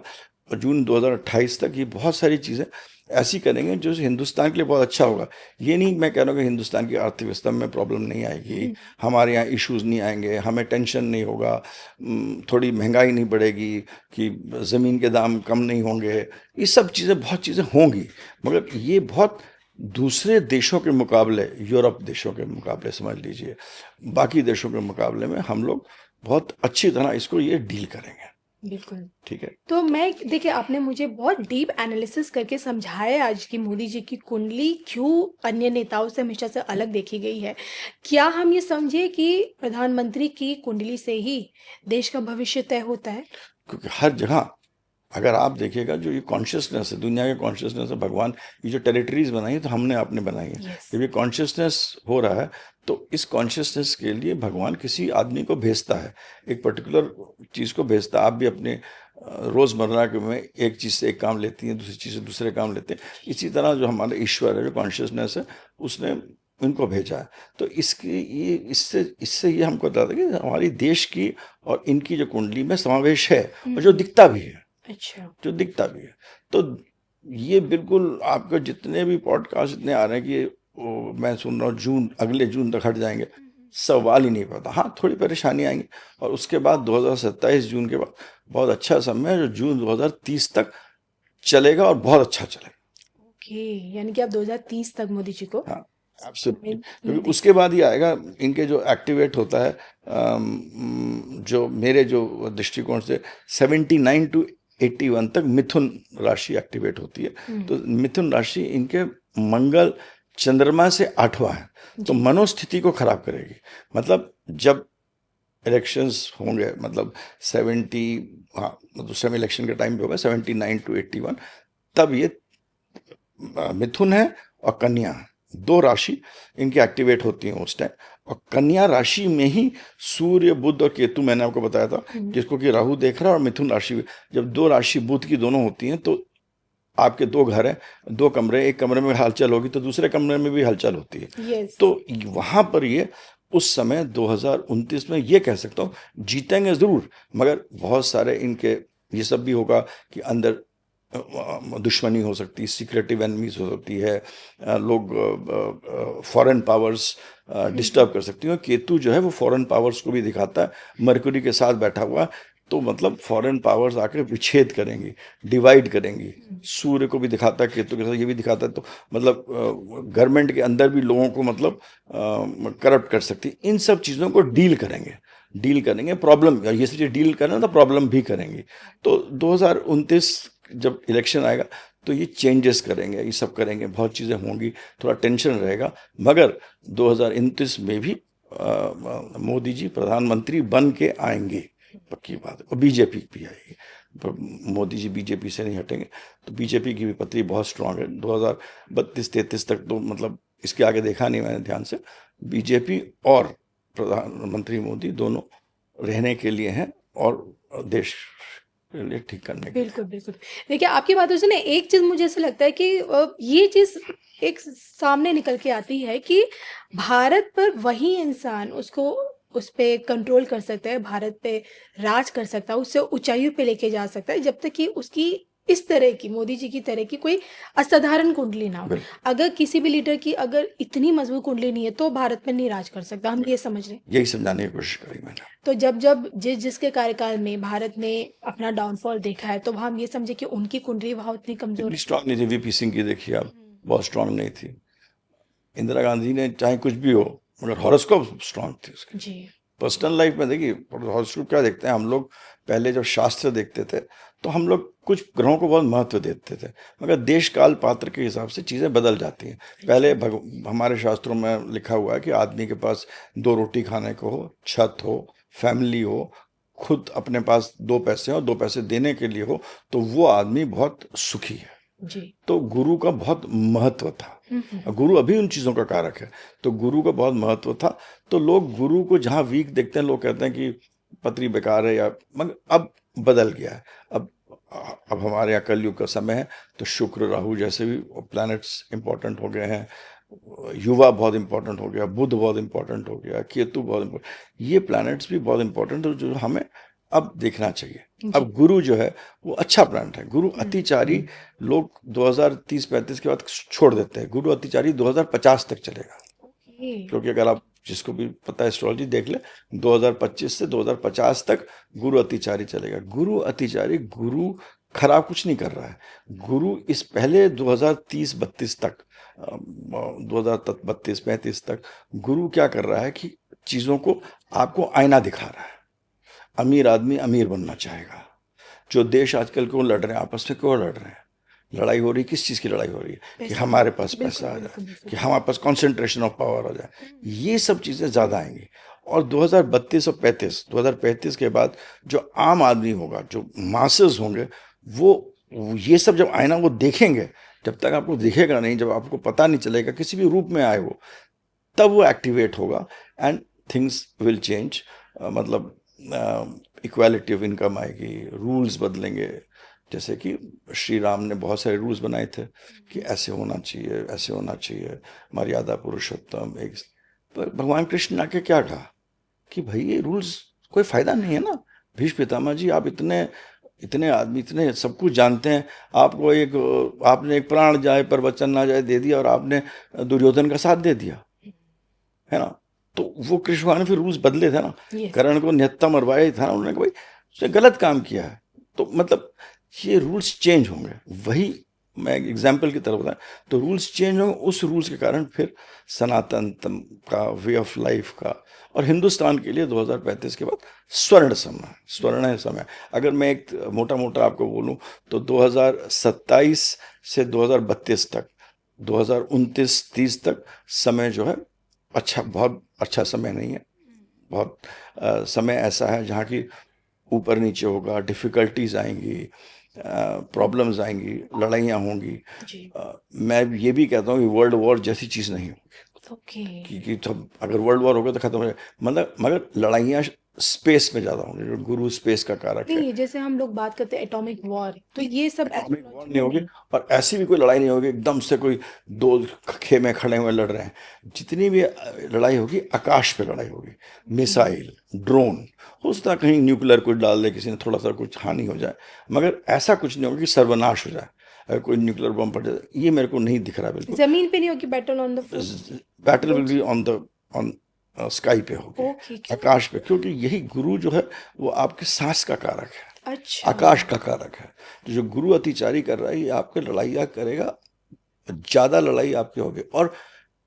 और जून 2028 तक ये बहुत सारी चीज़ें ऐसी करेंगे जो हिंदुस्तान के लिए बहुत अच्छा होगा। ये नहीं मैं कह रहा हूँ कि हिंदुस्तान की अर्थव्यवस्था में प्रॉब्लम नहीं आएगी, हमारे यहाँ इश्यूज नहीं आएंगे, हमें टेंशन नहीं होगा, थोड़ी महंगाई नहीं बढ़ेगी, कि ज़मीन के दाम कम नहीं होंगे। ये सब चीज़ें, बहुत चीज़ें होंगी, मगर ये बहुत दूसरे देशों के मुकाबले, यूरोप देशों के मुकाबले समझ लीजिए, बाकी देशों के मुकाबले में हम लोग बहुत अच्छी तरह इसको ये डील करेंगे। बिल्कुल। ठीक है। तो मैं देखिए, आपने मुझे बहुत डीप एनालिसिस करके समझाया आज कि मोदी जी की कुंडली क्यों अन्य नेताओं से हमेशा से अलग देखी गई है। क्या हम ये समझे कि प्रधानमंत्री की कुंडली से ही देश का भविष्य तय होता है? क्योंकि हर जगह अगर आप देखिएगा, जो ये कॉन्शियसनेस है, दुनिया के कॉन्शियसनेस है, भगवान ये जो टेरिटरीज बनाई है तो हमने आपने बनाई है। यस। जब ये कॉन्शियसनेस हो रहा है तो इस कॉन्शियसनेस के लिए भगवान किसी आदमी को भेजता है, एक पर्टिकुलर चीज़ को भेजता है। आप भी अपने रोज़मर्रा के में एक चीज़ से एक काम लेती हैं, दूसरी चीज़ से दूसरे काम लेते हैं। इसी तरह जो हमारा ईश्वर है, जो कॉन्शियसनेस है, उसने इनको भेजा है। तो इसकी ये इससे इससे ये हमको बताता है कि हमारी देश की और इनकी जो कुंडली में समावेश है, और जो दिखता भी है, अच्छा। जो दिखता भी है। तो ये बिल्कुल आपके जितने भी पॉडकास्ट इतने आ रहे हैं कि मैं सुन रहा हूँ जून, अगले जून तक हट जाएंगे, सवाल ही नहीं पड़ता। हाँ, थोड़ी परेशानी आएंगी, और उसके बाद 2027 जून के बाद बहुत अच्छा समय है, जो जून 2030 तक चलेगा, और बहुत अच्छा चलेगा। ओके, यानी कि आप 2030 तक मोदी जी को हाँ, एब्सोल्युटली। में क्योंकि देख- उसके बाद ही आएगा इनके जो एक्टिवेट होता है, जो मेरे जो दृष्टिकोण से 79 टू 81 तक मिथुन राशि एक्टिवेट होती है। तो मिथुन राशि इनके मंगल चंद्रमा से 8वां है, तो मनोस्थिति को खराब करेगी। मतलब जब इलेक्शंस होंगे, मतलब 70, हाँ, दूसरे में इलेक्शन का टाइम भी होगा 79 टू 81, तब ये मिथुन है और कन्या, दो राशि इनकी एक्टिवेट होती हैं उस टाइम। और कन्या राशि में ही सूर्य, बुध और केतु, मैंने आपको बताया था, जिसको कि राहु देख रहा है, और मिथुन राशि, जब दो राशि बुध की दोनों होती हैं, तो आपके दो घर हैं, दो कमरे, एक कमरे में हलचल होगी तो दूसरे कमरे में भी हलचल होती है। यस। तो वहां पर ये उस समय 2029 में ये कह सकता हूँ जीतेंगे जरूर, मगर बहुत सारे इनके ये सब भी होगा कि अंदर दुश्मनी हो सकती है, सीक्रेटिव एनिमीज हो सकती है, लोग फॉरेन पावर्स डिस्टर्ब कर सकती हैं। केतु जो है वो फॉरेन पावर्स को भी दिखाता है, मरकुरी के साथ बैठा हुआ, तो मतलब फॉरेन पावर्स आकर विच्छेद करेंगी, डिवाइड करेंगी। सूर्य को भी दिखाता है, केतु के साथ ये भी दिखाता है, तो मतलब गवर्नमेंट के अंदर भी लोगों को मतलब करप्ट कर सकती है। इन सब चीज़ों को डील करेंगे प्रॉब्लम, ये सब चीज़ डील करना तो प्रॉब्लम भी करेंगी। तो 2029 जब इलेक्शन आएगा तो ये चेंजेस करेंगे, ये सब करेंगे, बहुत चीज़ें होंगी, थोड़ा टेंशन रहेगा, मगर 2029 में भी मोदी जी प्रधानमंत्री बन के आएंगे, पक्की बात है। और बीजेपी भी आएगी, पर मोदी जी बीजेपी से नहीं हटेंगे। तो बीजेपी की विपत्ति बहुत स्ट्रांग है 2032-33 तक, तो मतलब इसके आगे देखा नहीं मैंने ध्यान से। बीजेपी और प्रधानमंत्री मोदी दोनों रहने के लिए हैं, और देश के लिए ठीक करने के लिए। बिल्कुल बिल्कुल। देखिए, आपकी बातों से ना एक चीज़ मुझे ऐसा लगता है कि ये चीज़ एक सामने निकल के आती है कि भारत पर वही इंसान उसको उस पे कंट्रोल कर सकता है, भारत पे राज कर सकता है, उससे ऊंचाइयों पे लेके जा सकता है, जब तक कि उसकी इस तरह की, मोदी जी की तरह की कोई असाधारण कुंडली ना हो। बिल्कुल, अगर किसी भी लीडर की अगर इतनी मजबूत कुंडली नहीं है तो भारत में नहीं राज कर सकता, हम ये समझ रहे हैं। यही समझाने की कोशिश करी मैंने। तो जब जिसके कार्यकाल में भारत ने अपना डाउनफॉल देखा है, तो हम ये समझे कि उनकी कुंडली वहां उतनी कमजोर इतनी है। स्ट्रांग नहीं थी। वीपी सिंह की देखिए आप, बहुत स्ट्रांग नहीं थी। इंदिरा गांधी ने चाहे कुछ भी हो, मगर हॉरोस्कोप स्ट्रांग थी उसकी। जी। पर्सनल लाइफ में देखिए हॉरोस्कोप क्या देखते हैं हम लोग, पहले जब शास्त्र देखते थे तो हम लोग कुछ ग्रहों को बहुत महत्व देते थे, मगर देश काल पात्र के हिसाब से चीज़ें बदल जाती हैं। पहले हमारे शास्त्रों में लिखा हुआ है कि आदमी के पास 2 रोटी खाने को हो, छत हो, फैमिली हो, खुद अपने पास 2 पैसे हो, 2 पैसे देने के लिए हो, तो वो आदमी बहुत सुखी है। जी। तो गुरु का बहुत महत्व था। गुरु अभी उन चीज़ों का कारक है, तो गुरु का बहुत महत्व था। तो लोग गुरु को जहाँ वीक देखते हैं, लोग कहते हैं कि पत्री बेकार है, या मगर अब बदल गया है। अब हमारे यहाँ कलयुग का समय है, तो शुक्र राहु जैसे भी प्लैनेट्स इंपॉर्टेंट हो गए हैं, युवा बहुत इंपॉर्टेंट हो गया, बुध बहुत इंपॉर्टेंट हो गया, केतु बहुत इंपॉर्टेंट, ये प्लैनेट्स भी बहुत इंपॉर्टेंट है जो हमें अब देखना चाहिए। अब गुरु जो है वो अच्छा प्लैनेट है। गुरु अतिचारी लोग 2030-35 के बाद छोड़ देते हैं, गुरु अतिचारी 2050 तक चलेगा। क्योंकि अगर आप जिसको भी पता है एस्ट्रोलॉजी देख ले, 2025 से 2050 तक गुरु अतिचारी चलेगा। गुरु अतिचारी, गुरु खराब कुछ नहीं कर रहा है। गुरु इस पहले 2030-32 तक 2032-35 तक गुरु क्या कर रहा है कि चीज़ों को आपको आईना दिखा रहा है। अमीर आदमी अमीर बनना चाहेगा। जो देश आजकल क्यों लड़ रहे हैं, आपस में क्यों लड़ रहे हैं? लड़ाई हो रही, किस चीज़ की लड़ाई हो रही है? कि हमारे पास पैसा आ जाए, कि हमारे पास कंसंट्रेशन ऑफ पावर आ जाए। ये सब चीज़ें ज़्यादा आएंगी। और 2032 और 2035 के बाद जो आम आदमी होगा, जो मासेस होंगे, वो ये सब जब आईना वो देखेंगे, जब तक आपको दिखेगा नहीं, जब आपको पता नहीं चलेगा किसी भी रूप में आए वो, तब वो एक्टिवेट होगा एंड थिंग्स विल चेंज। मतलब इक्वालिटी ऑफ इनकम आएगी, रूल्स बदलेंगे। जैसे कि श्री राम ने बहुत सारे रूल्स बनाए थे कि ऐसे होना चाहिए, ऐसे होना चाहिए, मर्यादा पुरुषोत्तम। एक पर भगवान कृष्ण ने आके क्या कहा कि भाई ये रूल्स कोई फायदा नहीं है ना। भीष्म पितामह जी, आप इतने इतने आदमी, इतने सब कुछ जानते हैं, आपने एक प्राण जाए पर वचन ना जाए दे दिया, और आपने दुर्योधन का साथ दे दिया, है ना। तो वो कृष्ण भगवान ने फिर रूल्स बदले थे ना। कर्ण को निहत्था मरवाया ही था ना उन्होंने, भाई उसने गलत काम किया है, तो मतलब ये रूल्स चेंज होंगे। वही मैं एग्जाम्पल की तरफ बताया, तो रूल्स चेंज होंगे। उस रूल्स के कारण फिर सनातन का वे ऑफ लाइफ का, और हिंदुस्तान के लिए 2035 के बाद स्वर्ण समय। अगर मैं एक मोटा मोटा आपको बोलूं तो 2027 से 2032 तक, 2029-30 तक समय जो है अच्छा, बहुत अच्छा समय नहीं है। बहुत समय ऐसा है जहाँ की ऊपर नीचे होगा, डिफ़िकल्टीज आएंगी, प्रॉब्लम्स आएंगी, लड़ाइयाँ होंगी। मैं ये भी कहता हूँ कि वर्ल्ड वॉर जैसी चीज़ नहीं होगी। कि अगर वर्ल्ड वॉर होगा तो खत्म हो जाए, मतलब मगर लड़ाइयाँ स्पेस में ज़्यादा होंगी। जो गुरु स्पेस का कारक है। नहीं, जैसे हम लोग बात करते हैं एटॉमिक वॉर, तो ये सब एटॉमिक वॉर नहीं होगी, और ऐसी भी कोई लड़ाई नहीं होगी एकदम से कोई 2 खेमे खड़े हुए लड़ रहे हैं। जितनी भी लड़ाई होगी आकाश पे लड़ाई होगी, मिसाइल, ड्रोन, हो सकता है कहीं न्यूक्लियर कुछ डाल दे किसी ने, थोड़ा सा कुछ हानि हो जाए, मगर ऐसा कुछ नहीं होगा कि सर्वनाश हो जाए। अगर कोई न्यूक्लियर बम पड़ जाए, ये मेरे को नहीं दिख रहा बिल्कुल। जमीन पे नहीं होगी battle on the battle will be on sky पे होगी, आकाश पे, क्योंकि यही गुरु जो है वो आपके सांस का कारक है। अच्छा। आकाश का कारक है। तो जो गुरु अतिचारी कर रहा है, ये आपके लड़ाइयाँ करेगा, ज़्यादा लड़ाई आपकी होगी, और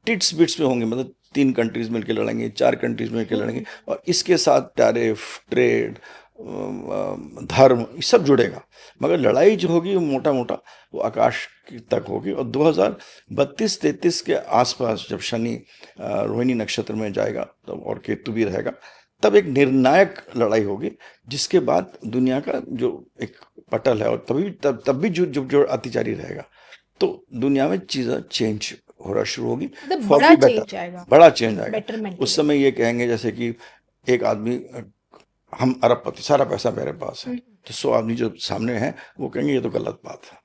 टिट्स बिट्स में होंगे, मतलब 3 कंट्रीज मिलकर लड़ेंगे, 4 कंट्रीज मिलकर लड़ेंगे, और इसके साथ टैरिफ, ट्रेड, धर्म, ये सब जुड़ेगा। मगर लड़ाई जो होगी वो मोटा मोटा वो आकाश तक होगी। और 2032-33 के आसपास जब शनि रोहिणी नक्षत्र में जाएगा तब, और केतु भी रहेगा, तब एक निर्णायक लड़ाई होगी, जिसके बाद दुनिया का जो एक पटल है, और तब भी जो अतिचारी रहेगा, तो दुनिया में चीज़ें चेंज हो रहा शुरू होगी। बड़ा चेंज आएगा। उस समय ये कहेंगे जैसे कि एक आदमी, हम अरबपति, सारा पैसा मेरे पास है, तो 100 आदमी जो सामने हैं वो कहेंगे ये तो गलत बात है,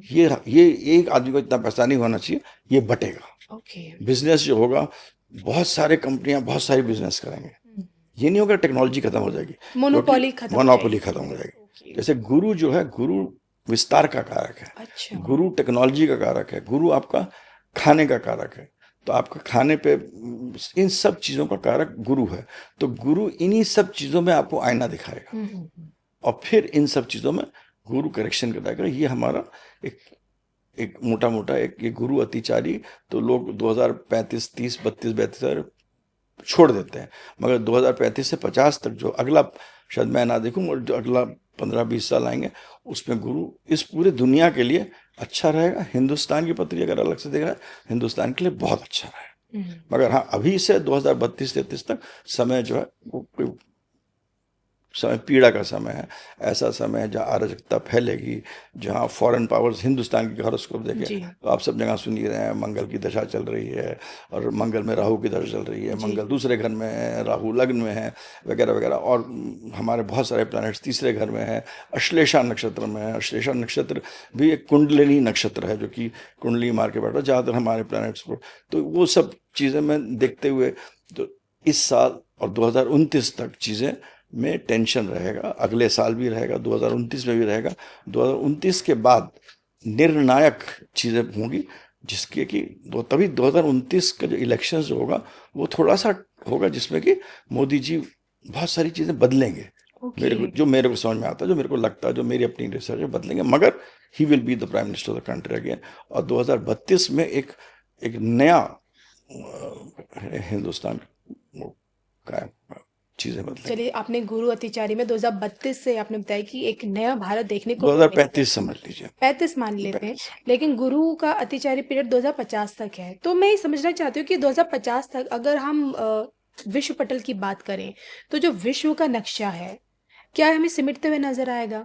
ये एक आदमी को इतना पैसा नहीं होना चाहिए, ये बटेगा। बिजनेस जो होगा, बहुत सारे कंपनियां बहुत सारी बिजनेस करेंगे, ये नहीं होगा टेक्नोलॉजी खत्म हो जाएगी, मोनोपोली खत्म हो जाएगी। जैसे गुरु जो है, गुरु विस्तार का कारक है। अच्छा। गुरु टेक्नोलॉजी का कारक है, गुरु आपका खाने का कारक है, तो आपका खाने पे इन सब चीज़ों का कारक गुरु है। तो गुरु इन्हीं सब चीज़ों में आपको आईना दिखाएगा, और फिर इन सब चीज़ों में गुरु करेक्शन कराएगा। ये हमारा एक मोटा मोटा एक ये गुरु अतिचारी तो लोग 2035 30 32 42 छोड़ देते हैं, मगर 2035 से 50 तक जो अगला, शायद मैं ना देखूं, और जो अगला 15-20 साल आएंगे उसमें गुरु इस पूरे दुनिया के लिए अच्छा रहेगा। हिंदुस्तान की पत्री अगर अलग से देखा है, हिंदुस्तान के लिए बहुत अच्छा रहेगा। मगर हाँ, अभी से 2032-33 तक समय जो है वो कोई समय पीड़ा का समय है, ऐसा समय है जहाँ अराजकता फैलेगी, जहाँ फॉरेन पावर्स हिंदुस्तान के हॉरोस्कोप देखें जी तो आप सब जगह सुन ही रहे हैं, मंगल की दशा चल रही है और मंगल में राहु की दशा चल रही है, जी मंगल दूसरे घर में है, राहु लग्न में है, वगैरह वगैरह। और हमारे बहुत सारे प्लैनेट्स तीसरे घर में है, अश्लेषा नक्षत्र में है। अश्लेषा नक्षत्र भी एक कुंडलिनी नक्षत्र है जो कि कुंडली मार के बैठा है ज़्यादातर हमारे प्लैनेट्स को। तो वो सब चीज़ें मैं देखते हुए तो इस साल और 2029 तक चीज़ें में टेंशन रहेगा, अगले साल भी रहेगा, 2029 में भी रहेगा। 2029 के बाद निर्णायक चीज़ें होंगी, जिसके कि तभी 2029 का जो इलेक्शन जो होगा वो थोड़ा सा होगा जिसमें कि मोदी जी बहुत सारी चीज़ें बदलेंगे। मेरे को समझ में आता है, जो मेरे को लगता है, जो मेरी अपनी रिसर्च है, बदलेंगे, मगर he will be the prime minister of the country again. और 2032 में एक नया हिंदुस्तान का चीजें बदलेंगी। चलिए, आपने गुरु अतिचारी में 2032 से आपने बताया कि एक नया भारत देखने को मिलेगा। 2035 समझ लीजिए, 35 मान लेते हैं, 35। लेकिन गुरु का अतिचारी पीरियड 2050 तक है। तो मैं ये समझना चाहती हूँ कि 2050 तक अगर हम विश्व पटल की बात करें तो जो विश्व का नक्शा है, क्या हमें सिमटते हुए नजर आएगा?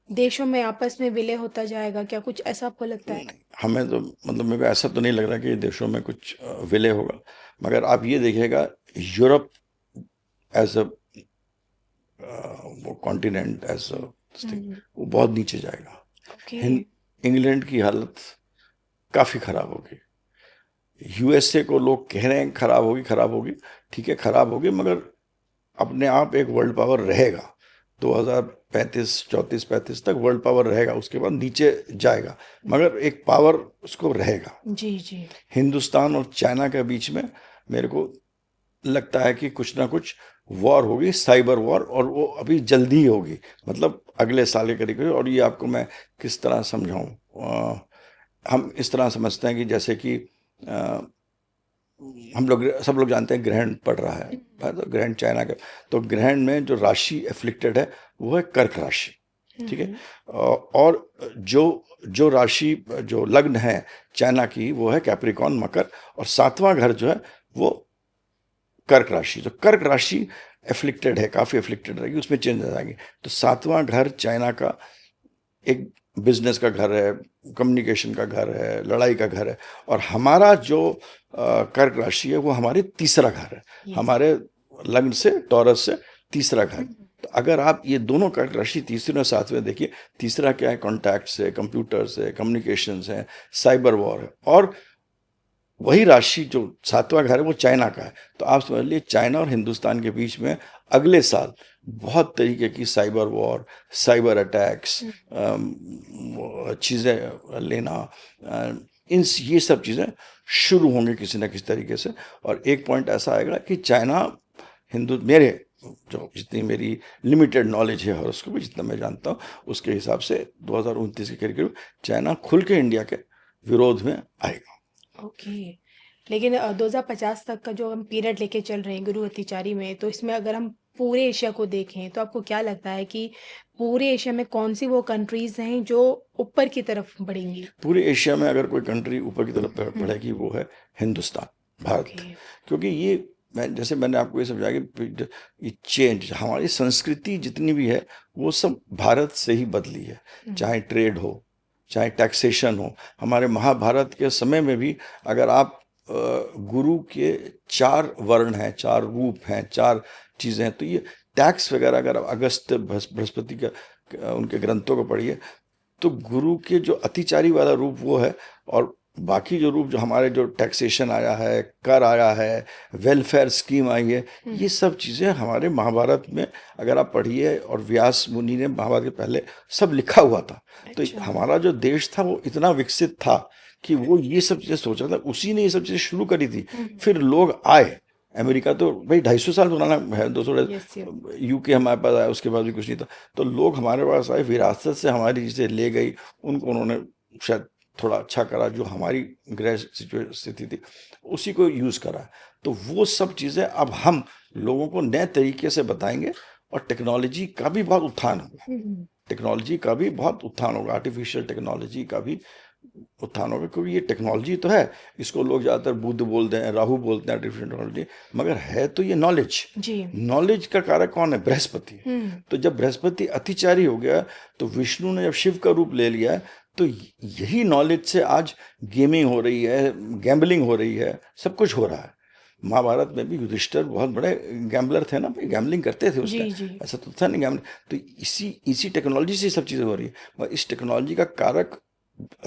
देशों में आपस में विलय होता जाएगा क्या? कुछ ऐसा आपको लगता है? हमें तो मतलब मेरे को ऐसा तो नहीं लग रहा कि देशों में कुछ विलय होगा, मगर आप ये देखिएगा यूरोप एज अ वो कॉन्टिनेंट एज अ वो बहुत नीचे जाएगा। ओके इंग्लैंड की हालत काफी खराब होगी। यूएसए को लोग कह रहे हैं खराब होगी, ठीक है खराब होगी, मगर अपने आप एक वर्ल्ड पावर रहेगा। 2035 34 35 तक वर्ल्ड पावर रहेगा, उसके बाद नीचे जाएगा, मगर एक पावर उसको रहेगा। जी जी हिंदुस्तान और चाइना के बीच में मेरे को लगता है कि कुछ ना कुछ वॉर होगी, साइबर वॉर, और वो अभी जल्दी ही होगी, मतलब अगले साल के करीब। और ये आपको मैं किस तरह समझाऊं, हम इस तरह समझते हैं कि जैसे कि हम लोग सब लोग जानते हैं ग्रहण पड़ रहा है, तो ग्रहण चाइना का, तो ग्रहण में जो राशि एफ्लिक्टेड है वो है कर्क राशि, ठीक है। और जो राशि जो लग्न है चाइना की वो है कैप्रिकॉन मकर, और 7वां घर जो है वो कर्क राशि। तो कर्क राशि एफ्लिक्टेड है, काफी एफ्लिक्टेड रहेगी, उसमें चेंज आ जाएंगे। तो 7वां घर चाइना का एक बिजनेस का घर है, कम्युनिकेशन का घर है, लड़ाई का घर है, और हमारा जो कर्क राशि है वो हमारे तीसरा घर है, हमारे लग्न से टॉरस से तीसरा घर। तो अगर आप ये दोनों कर्क राशि तीसरे और 7वें देखिए, तीसरा क्या है, कॉन्टैक्ट्स है, कंप्यूटर्स है, कम्युनिकेशंस है, साइबर वॉर है, और वही राशि जो 7वां घर है वो चाइना का है। तो आप समझ लीजिए चाइना और हिंदुस्तान के बीच में अगले साल बहुत तरीके की साइबर वॉर, साइबर अटैक्स, चीज़ें लेना, ये सब चीज़ें शुरू होंगी किसी न किसी तरीके से। और एक पॉइंट ऐसा आएगा कि चाइना मेरे जो जितनी मेरी लिमिटेड नॉलेज है और उसको भी जितना मैं जानता हूँ उसके हिसाब से 2029 के करीब चाइना खुल के इंडिया के विरोध में आएगा। ओके लेकिन 2050 तक का जो हम पीरियड लेके चल रहे हैं गुरु अतिचारी में, तो इसमें अगर हम पूरे एशिया को देखें तो आपको क्या लगता है कि पूरे एशिया में कौन सी वो कंट्रीज हैं जो ऊपर की तरफ बढ़ेंगी? पूरे एशिया में अगर कोई कंट्री ऊपर की तरफ बढ़ेगी वो है हिंदुस्तान, भारत। क्योंकि ये जैसे मैंने आपको ये समझाया कि ये चेंज, हमारी संस्कृति जितनी भी है वो सब भारत से ही बदली है, चाहे ट्रेड हो, चाहे टैक्सेशन हो। हमारे महाभारत के समय में भी अगर आप गुरु के 4 वर्ण हैं, 4 रूप हैं, 4 चीज़ें हैं, तो ये टैक्स वगैरह अगर आप अगस्त बृहस्पति का उनके ग्रंथों को पढ़िए तो गुरु के जो अतिचारी वाला रूप वो है, और बाकी जो रूप जो हमारे जो टैक्सेशन आया है, कर आया है, वेलफेयर स्कीम आई है, ये सब चीज़ें हमारे महाभारत में अगर आप पढ़िए, और व्यास मुनि ने महाभारत के पहले सब लिखा हुआ था। तो हमारा जो देश था वो इतना विकसित था कि वो ये सब चीज़ें सोचा था, उसी ने ये सब चीज़ें शुरू करी थी। फिर लोग आए, अमेरिका तो भाई 250 साल पुराना है, 200 यूके हमारे पास आया, उसके बाद भी कुछ नहीं था। तो लोग हमारे पास आए, विरासत से हमारी चीज़ें ले गई, उनको उन्होंने शायद थोड़ा अच्छा करा, जो हमारी गृह स्थिति थी उसी को यूज़ करा। तो वो सब चीज़ें अब हम लोगों को नए तरीके से बताएंगे और टेक्नोलॉजी का भी बहुत उत्थान होगा। हम्म, टेक्नोलॉजी का भी बहुत उत्थान होगा, आर्टिफिशियल टेक्नोलॉजी का भी उत्थान होगा, क्योंकि ये टेक्नोलॉजी तो है, इसको लोग ज़्यादातर बुद्ध बोलते हैं, राहु बोलते हैं, आर्टिफिशियल टेक्नोलॉजी, मगर है तो ये नॉलेज। जी। नॉलेज का कारक कौन है? बृहस्पति। तो जब बृहस्पति अतिचारी हो गया, तो विष्णु ने जब शिव का रूप ले लिया, तो यही नॉलेज से आज गेमिंग हो रही है, गैम्बलिंग हो रही है, सब कुछ हो रहा है। महाभारत में भी युधिष्ठिर बहुत बड़े गैम्बलर थे ना, गैम्बलिंग करते थे उस जी टाइम, जी। ऐसा तो था नहीं गैम्बलिंग। तो इसी टेक्नोलॉजी से सब चीज़ें हो रही है, मगर इस टेक्नोलॉजी का कारक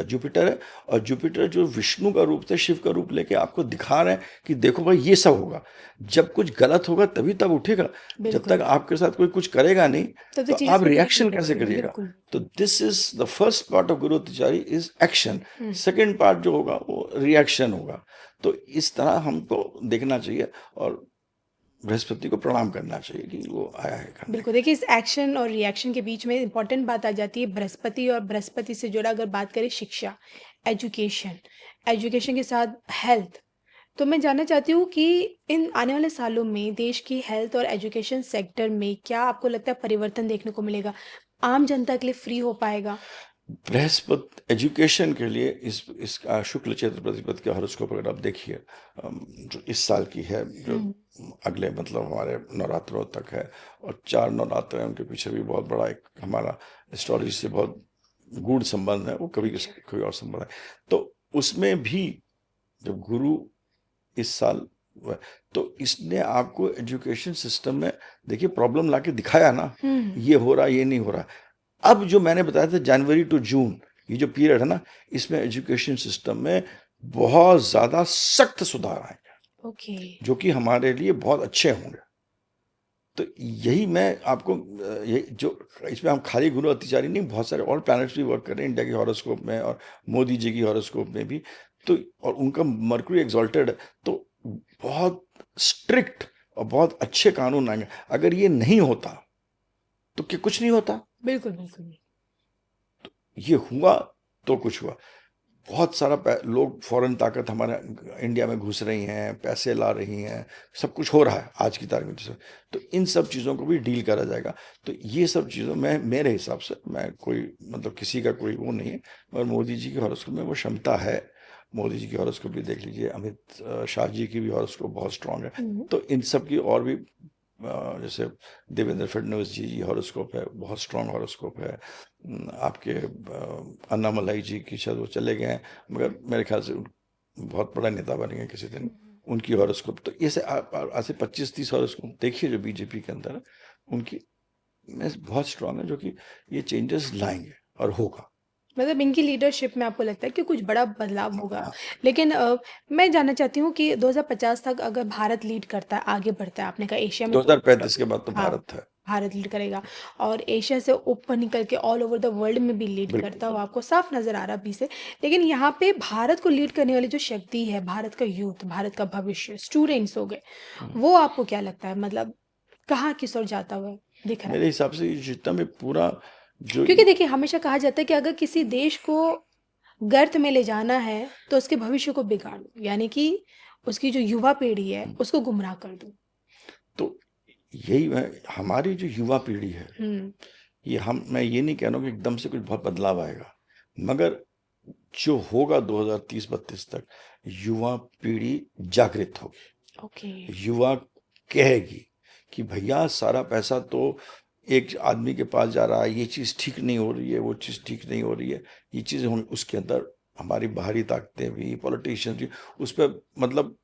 जुपिटर है, और जुपिटर जो विष्णु का रूप से शिव का रूप लेके आपको दिखा रहे हैं कि देखो भाई ये सब होगा। जब कुछ गलत होगा तभी तब उठेगा, जब बिल्कुल। तक आपके साथ कोई कुछ करेगा नहीं तब तो चीजें आप सही रिएक्शन नहीं कैसे करेंगे, करिएगा? बिल्कुल। तो this is the first part of guru तिचारी is action. Hmm, second part जो होगा वो रिएक्शन होगा। तो इस तरह हमको देखना चाहिए और बृहस्पति को प्रणाम करना चाहिए कि वो आया है करने। बिल्कुल। देखिए, इस एक्शन और रिएक्शन के बीच में इंपॉर्टेंट बात आ जाती है बृहस्पति, और बृहस्पति से जुड़ा अगर बात करें शिक्षा, एजुकेशन, एजुकेशन के साथ हेल्थ। तो मैं जानना चाहती हूँ कि इन आने वाले सालों में देश की हेल्थ और एजुकेशन सेक्टर में क्या आपको लगता है परिवर्तन देखने को मिलेगा? आम जनता के लिए फ्री हो पाएगा? बृहस्पति एजुकेशन के लिए इसका शुक्ल चैत्र प्रतिपद के हॉरोस्कोप अगर आप देखिए, जो इस साल की है, जो अगले मतलब हमारे नवरात्रों तक है, और 4 नवरात्र हैं, उनके पीछे भी बहुत बड़ा एक हमारा एस्ट्रोलॉजी से बहुत गूढ़ संबंध है, वो कभी कोई और संबंध है। तो उसमें भी जब गुरु इस साल तो इसने आपको एजुकेशन सिस्टम में देखिए प्रॉब्लम लाके दिखाया ना, ये हो रहा, ये नहीं हो रहा। अब जो मैंने बताया था जनवरी टू जून, ये जो पीरियड है ना, इसमें एजुकेशन सिस्टम में बहुत ज्यादा सख्त सुधार आएंगे, ओके। जो कि हमारे लिए बहुत अच्छे होंगे। तो यही मैं आपको ये जो इसमें हम खाली गुरु अतिचारी नहीं, बहुत सारे और प्लैनेट्स भी वर्क कर रहे हैं इंडिया के हॉरोस्कोप में और मोदी जी की हॉरोस्कोप में भी। तो और उनका मरकरी एग्जॉल्टेड है, तो बहुत स्ट्रिक्ट और बहुत अच्छे कानून आएंगे। अगर ये नहीं होता तो क्या कुछ नहीं होता? बिल्कुल बिल्कुल। ये हुआ तो कुछ हुआ। बहुत सारा लोग फॉरेन ताकत हमारे इंडिया में घुस रही हैं, पैसे ला रही हैं, सब कुछ हो रहा है आज की तारीख में। तो इन सब चीज़ों को भी डील करा जाएगा। तो ये सब चीज़ों में मेरे हिसाब से, मैं कोई मतलब किसी का कोई वो नहीं है, मगर मोदी जी की हॉरोस्कोप में वो क्षमता है। मोदी जी की हॉरोस्कोप भी देख लीजिए, अमित शाह जी की भी हॉरोस्कोप बहुत स्ट्रांग है। तो इन सब की और भी जैसे देवेंद्र फडणवीस जी हॉरोस्कोप है, बहुत स्ट्रांग हॉरोस्कोप है। आपके अन्नामलाई जी की शायद वो चले गए हैं, मगर मेरे ख्याल से बहुत बड़ा नेता बनेंगे किसी दिन, उनकी हॉरोस्कोप। तो ऐसे ऐसे 25-30 हॉरोस्कोप देखिए जो बीजेपी के अंदर है, उनकी में बहुत स्ट्रांग है, जो कि ये चेंजेस लाएंगे और होगा। मतलब इनकी लीडरशिप में आपको लगता है कि कुछ बड़ा बदलाव होगा? हाँ। लेकिन मैं जानना चाहती हूँ कि 2050 तक अगर भारत लीड करता है, आगे बढ़ता है, आपने कहा एशिया में तो 2035 के बाद तो हाँ, भारत है। भारत लीड करेगा, और एशिया से ऊपर निकल के ऑल ओवर द वर्ल्ड में भी लीड बिल्कुल। करता हुआ आपको साफ नजर आ रहा अभी से। लेकिन यहाँ पे भारत को लीड करने वाली जो शक्ति है, भारत का यूथ, भारत का भविष्य, स्टूडेंट्स हो गए, वो आपको क्या लगता है, मतलब कहाँ किस ओर जाता हुआ दिख रहा है? मेरे हिसाब से ये जितना भी पूरा जो क्योंकि देखिए, हमेशा कहा जाता है कि अगर किसी देश को गर्त में ले जाना है तो उसके भविष्य को बिगाड़ दो, यानी कि उसकी जो युवा पीढ़ी है उसको गुमराह कर दो। तो यही हमारी जो युवा पीढ़ी है, ये मैं ये नहीं कह रहा हूँ कि एकदम से कुछ बहुत बदलाव आएगा, मगर जो होगा 2030-32 तक, युवा पीढ़ी जागृत होगी। ओके। युवा कहेगी कि भैया सारा पैसा तो एक आदमी के पास जा रहा है, ये चीज़ ठीक नहीं हो रही है, वो चीज़ ठीक नहीं हो रही है, ये चीज़ें होंगी। उसके अंदर हमारी बाहरी ताकतें भी, पॉलिटिशियंस भी उस पर मतलब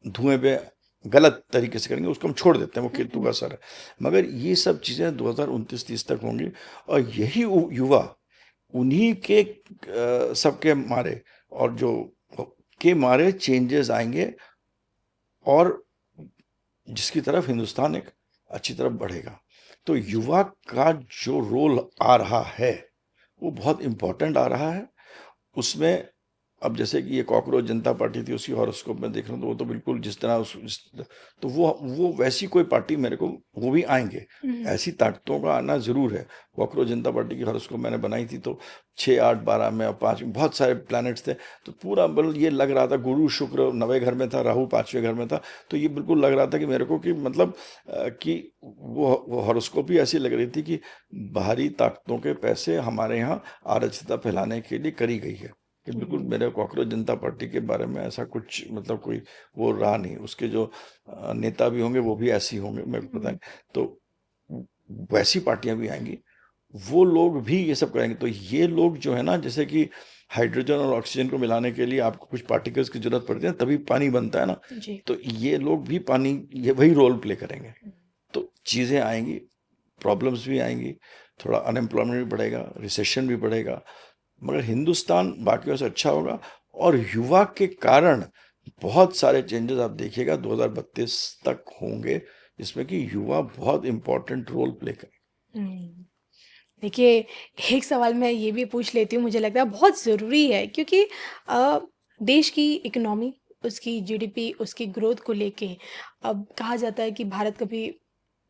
धुएं पे गलत तरीके से करेंगे, उसको हम छोड़ देते हैं, वो केतु का असर है। मगर ये सब चीज़ें 2029-30 तक होंगी, और यही युवा उन्हीं के सबके मारे और जो के मारे चेंजेस आएंगे, और जिसकी तरफ हिंदुस्तान एक अच्छी तरफ बढ़ेगा। तो युवा का जो रोल आ रहा है वो बहुत इम्पोर्टेंट आ रहा है। उसमें अब जैसे कि ये कॉकरोच जनता पार्टी थी, उसकी हॉरोस्कोप में देख रहा हूँ तो वो तो बिल्कुल जिस तरह तो वो वैसी कोई पार्टी मेरे को, वो भी आएंगे, ऐसी ताकतों का आना जरूर है। कॉकरोच जनता पार्टी की हॉरोस्कोप मैंने बनाई थी तो 6, 8, 12 में और 5 में बहुत सारे प्लैनेट्स थे, तो पूरा बिल्कुल ये लग रहा था, गुरु शुक्र 9वें घर में था, राहु 5वें घर में था, तो ये बिल्कुल लग रहा था कि मेरे को कि मतलब कि वो हॉरोस्कोप ही ऐसी लग रही थी कि बाहरी ताकतों के पैसे हमारे यहाँ अराजकता फैलाने के लिए करी गई है। कि बिल्कुल मेरे कॉकरोच जनता पार्टी के बारे में ऐसा कुछ मतलब कोई वो रहा नहीं, उसके जो नेता भी होंगे वो भी ऐसे ही होंगे, मेरे को पता है। तो वैसी पार्टियां भी आएंगी, वो लोग भी ये सब करेंगे। तो ये लोग जो है ना, जैसे कि हाइड्रोजन और ऑक्सीजन को मिलाने के लिए आपको कुछ पार्टिकल्स की जरूरत पड़ती है, तभी पानी बनता है ना, जी। तो ये लोग भी पानी, ये वही रोल प्ले करेंगे। तो चीजें आएंगी, प्रॉब्लम्स भी आएंगी, थोड़ा अनएम्प्लॉयमेंट भी बढ़ेगा, रिसेशन भी बढ़ेगा, मगर हिंदुस्तान बाकियों से अच्छा होगा। और युवा के कारण बहुत सारे चेंजेस आप देखिएगा 2032 तक होंगे, जिसमें कि युवा बहुत इंपॉर्टेंट रोल प्ले करें। हम्म। देखिए, एक सवाल मैं ये भी पूछ लेती हूँ, मुझे लगता है बहुत ज़रूरी है, क्योंकि अ, देश की इकोनॉमी, उसकी जीडीपी, उसकी ग्रोथ को लेके अब कहा जाता है कि भारत कभी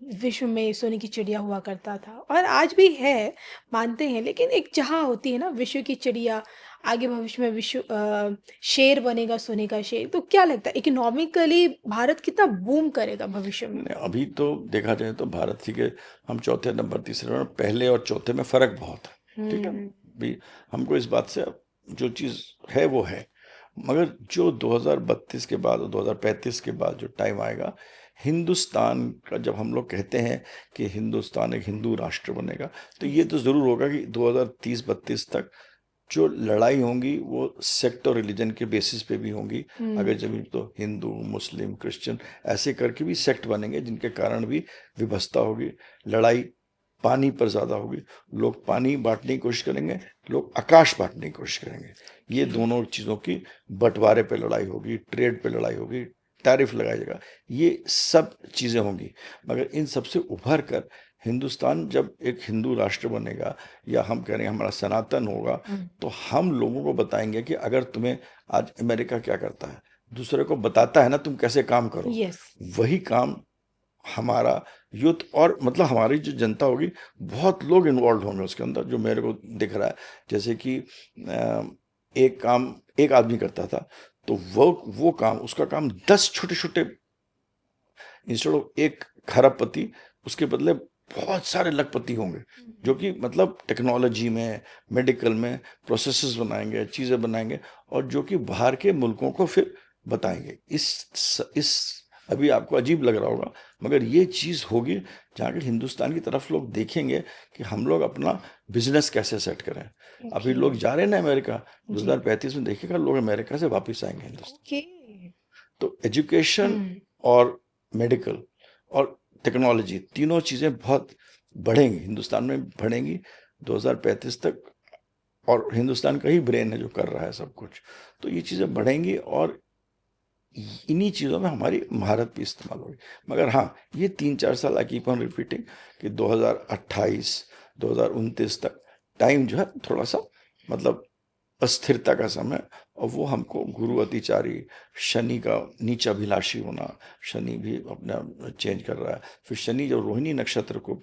विश्व में सोने की चिड़िया हुआ करता था, और आज भी है, मानते हैं, लेकिन एक जहाँ होती है ना विश्व की चिड़िया, आगे भविष्य में विश्व शेर बनेगा, सोने का शेर। तो क्या लगता है इकोनॉमिकली भारत कितना बूम करेगा भविष्य में? नहीं, अभी तो देखा जाए तो भारत ही के हम चौथे नंबर, तीसरे नंबर, पहले और चौथे में फर्क बहुत है, ठीक है। भी हमको इस बात से जो चीज है वो है, मगर जो 2032 के बाद और 2035 के बाद जो टाइम आएगा, हिंदुस्तान का, जब हम लोग कहते हैं कि हिंदुस्तान एक हिंदू राष्ट्र बनेगा, तो ये तो जरूर होगा कि 2030-32 तक जो लड़ाई होंगी वो सेक्ट और रिलीजन के बेसिस पे भी होंगी। अगर जमीन तो हिंदू, मुस्लिम, क्रिश्चियन ऐसे करके भी सेक्ट बनेंगे, जिनके कारण भी विभत्सता होगी, लड़ाई पानी पर ज्यादा होगी। लोग पानी बांटने की कोशिश करेंगे, लोग आकाश बांटने की कोशिश करेंगे। ये दोनों चीजों की बंटवारे पे लड़ाई होगी, ट्रेड पे लड़ाई होगी, टैरिफ लगाया जाएगा, ये सब चीजें होंगी। मगर इन सबसे उभर कर हिंदुस्तान जब एक हिंदू राष्ट्र बनेगा, या हम कह रहे हैं हमारा सनातन होगा, तो हम लोगों को बताएंगे कि अगर तुम्हें, आज अमेरिका क्या करता है, दूसरे को बताता है ना तुम कैसे काम करो, यस। वही काम हमारा यूथ और मतलब हमारी जो जनता होगी, बहुत लोग इन्वॉल्व होंगे उसके अंदर, जो मेरे को दिख रहा है। जैसे कि एक काम एक आदमी करता था, तो वो काम, उसका काम 10 छोटे छोटे, इंस्टेड ऑफ एक खरबपति, उसके बदले बहुत सारे लखपति होंगे, जो कि मतलब टेक्नोलॉजी में, मेडिकल में प्रोसेसेस बनाएंगे, चीज़ें बनाएंगे, और जो कि बाहर के मुल्कों को फिर बताएंगे। इस अभी आपको अजीब लग रहा होगा, मगर ये चीज़ होगी जहाँ के हिंदुस्तान की तरफ लोग देखेंगे कि हम लोग अपना बिजनेस कैसे सेट करें। अभी लोग जा रहे हैं ना अमेरिका, 2035 में देखिएगा लोग अमेरिका से वापस आएंगे हिंदुस्तान। ओके। तो एजुकेशन और मेडिकल और टेक्नोलॉजी, तीनों चीजें बहुत बढ़ेंगी, हिंदुस्तान में बढ़ेंगी 2035 तक। और हिंदुस्तान का ही ब्रेन है जो कर रहा है सब कुछ, तो ये चीजें बढ़ेंगी, और इन्हीं चीजों में हमारी महारत भी इस्तेमाल होगी। मगर हाँ, ये 3-4 साल आई कीप ऑन रिपीटिंग कि 2028 2029 तक टाइम जो है थोड़ा सा मतलब अस्थिरता का समय, और वो हमको गुरु अतिचारी, शनि का नीचाभिलाषी होना, शनि भी अपना चेंज कर रहा है, फिर शनि जब रोहिणी नक्षत्र को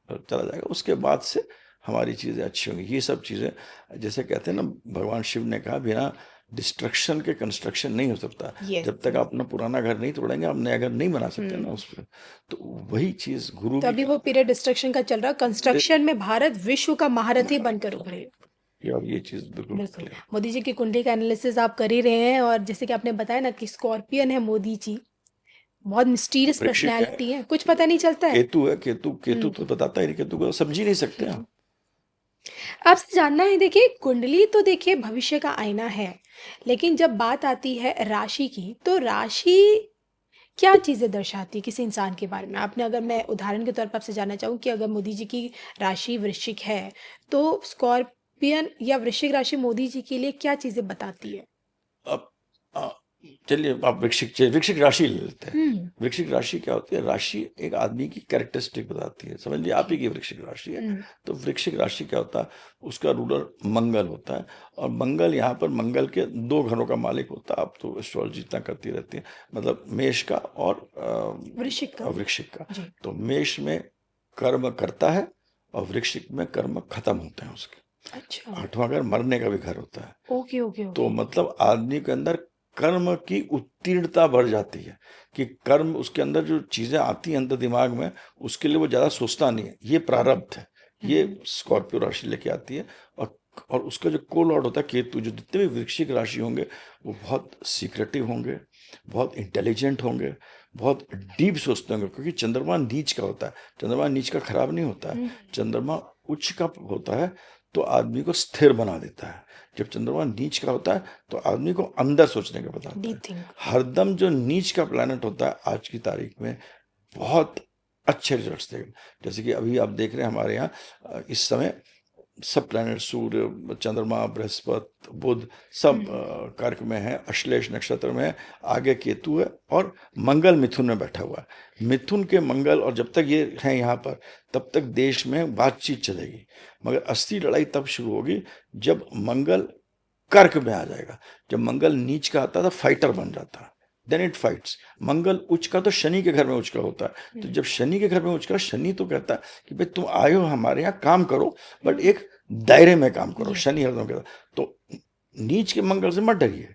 चला जाएगा, उसके बाद से हमारी चीज़ें अच्छी होंगी। ये सब चीज़ें, जैसे कहते हैं ना, भगवान शिव ने कहा बिना डिस्ट्रक्शन के कंस्ट्रक्शन नहीं हो सकता। यस। जब तक आप अपना पुराना घर नहीं तोड़ेंगे, आप नया घर नहीं बना सकते ना उस पर। तो वही चीज़ गुरु तो भी अभी वो पीरियड डिस्ट्रक्शन का चल रहा, कंस्ट्रक्शन में भारत विश्व का महारथी बनकर उभरे। और ये चीज़ बिल्कुल बिल्कुल। clear। मोदी जी की कुंडली का एनालिसिस आप कर ही रहे हैं, और जैसे कि आपने बताया ना कि स्कॉर्पियन है मोदी जी, बहुत मिस्टीरियस वृश्चिक है, पर्सनैलिटी है, कुछ पता नहीं चलता है। केतु है, केतु तो बताता ही नहीं, केतु को समझ ही नहीं सकते हम। आपसे जानना है, देखिए कुंडली तो देखिए भविष्य का आईना है, लेकिन जब बात आती है राशि की, तो राशि क्या चीज़ें दर्शाती है किसी इंसान के बारे में? आपने, अगर मैं उदाहरण के तौर पर आपसे जानना चाहूँ कि अगर मोदी जी की राशि वृश्चिक है, तो स्कॉर्पियन या वृश्चिक राशि मोदी जी के लिए क्या चीज़ें बताती है? अब चलिए आप वृश्चिक राशि ले लेते हैं। वृश्चिक राशि क्या होती है? राशि एक आदमी की कैरेक्टरिस्टिक बताती है। समझ लीजिए आप ही की वृश्चिक राशि है। तो वृश्चिक राशि क्या होता है? उसका रूलर मंगल होता है, और मंगल यहाँ पर मंगल के 2 घरों का मालिक होता है। आप तो एस्ट्रोलॉजी इतना करती रहती है, मतलब मेष का और वृश्चिक का। तो मेष में कर्म करता है और वृश्चिक में कर्म खत्म होते हैं उसके। अच्छा। 8वां घर मरने का भी घर होता है। ओके ओके तो ओके। मतलब आदमी के अंदर कर्म की उत्तीर्णता बढ़ जाती है, कि कर्म उसके अंदर जो चीजें आती हैं अंदर दिमाग में, उसके लिए वो ज्यादा सोचता नहीं है। ये प्रारब्ध है, ये स्कॉर्पियो राशि लेके आती है। और उसका जो को लॉर्ड होता है केतु, जो जितने भी वृश्चिक राशि होंगे वो बहुत सीक्रेटिव होंगे, बहुत इंटेलिजेंट होंगे, बहुत डीप सोचते होंगे, क्योंकि चंद्रमा नीच का होता है। चंद्रमा नीच का खराब नहीं होता है, चंद्रमा उच्च का होता है तो आदमी को स्थिर बना देता है। जब चंद्रमा नीच का होता है तो आदमी को अंदर सोचने का बताता है। हरदम जो नीच का प्लैनेट होता है आज की तारीख में बहुत अच्छे रिजल्ट्स देगा। जैसे कि अभी आप देख रहे हैं हमारे यहाँ इस समय सब प्लैनेट, सूर्य, चंद्रमा, बृहस्पति, बुध सब कर्क में है, अश्लेष नक्षत्र में है, आगे केतु है, और मंगल मिथुन में बैठा हुआ है। मिथुन के मंगल, और जब तक ये हैं यहाँ पर तब तक देश में बातचीत चलेगी, मगर असली लड़ाई तब शुरू होगी जब मंगल कर्क में आ जाएगा। जब मंगल नीच का आता है तो फाइटर बन जाता है, देन इट फाइट्स। मंगल उच्च का तो शनि के घर में उच्च का होता है। तो जब शनि के घर में उच्च का, शनि तो कहता है कि भाई तुम आए हो हमारे यहाँ काम करो, बट एक दायरे में काम करो। शनि हरदम कहता है। तो नीच के मंगल से मत डरिए,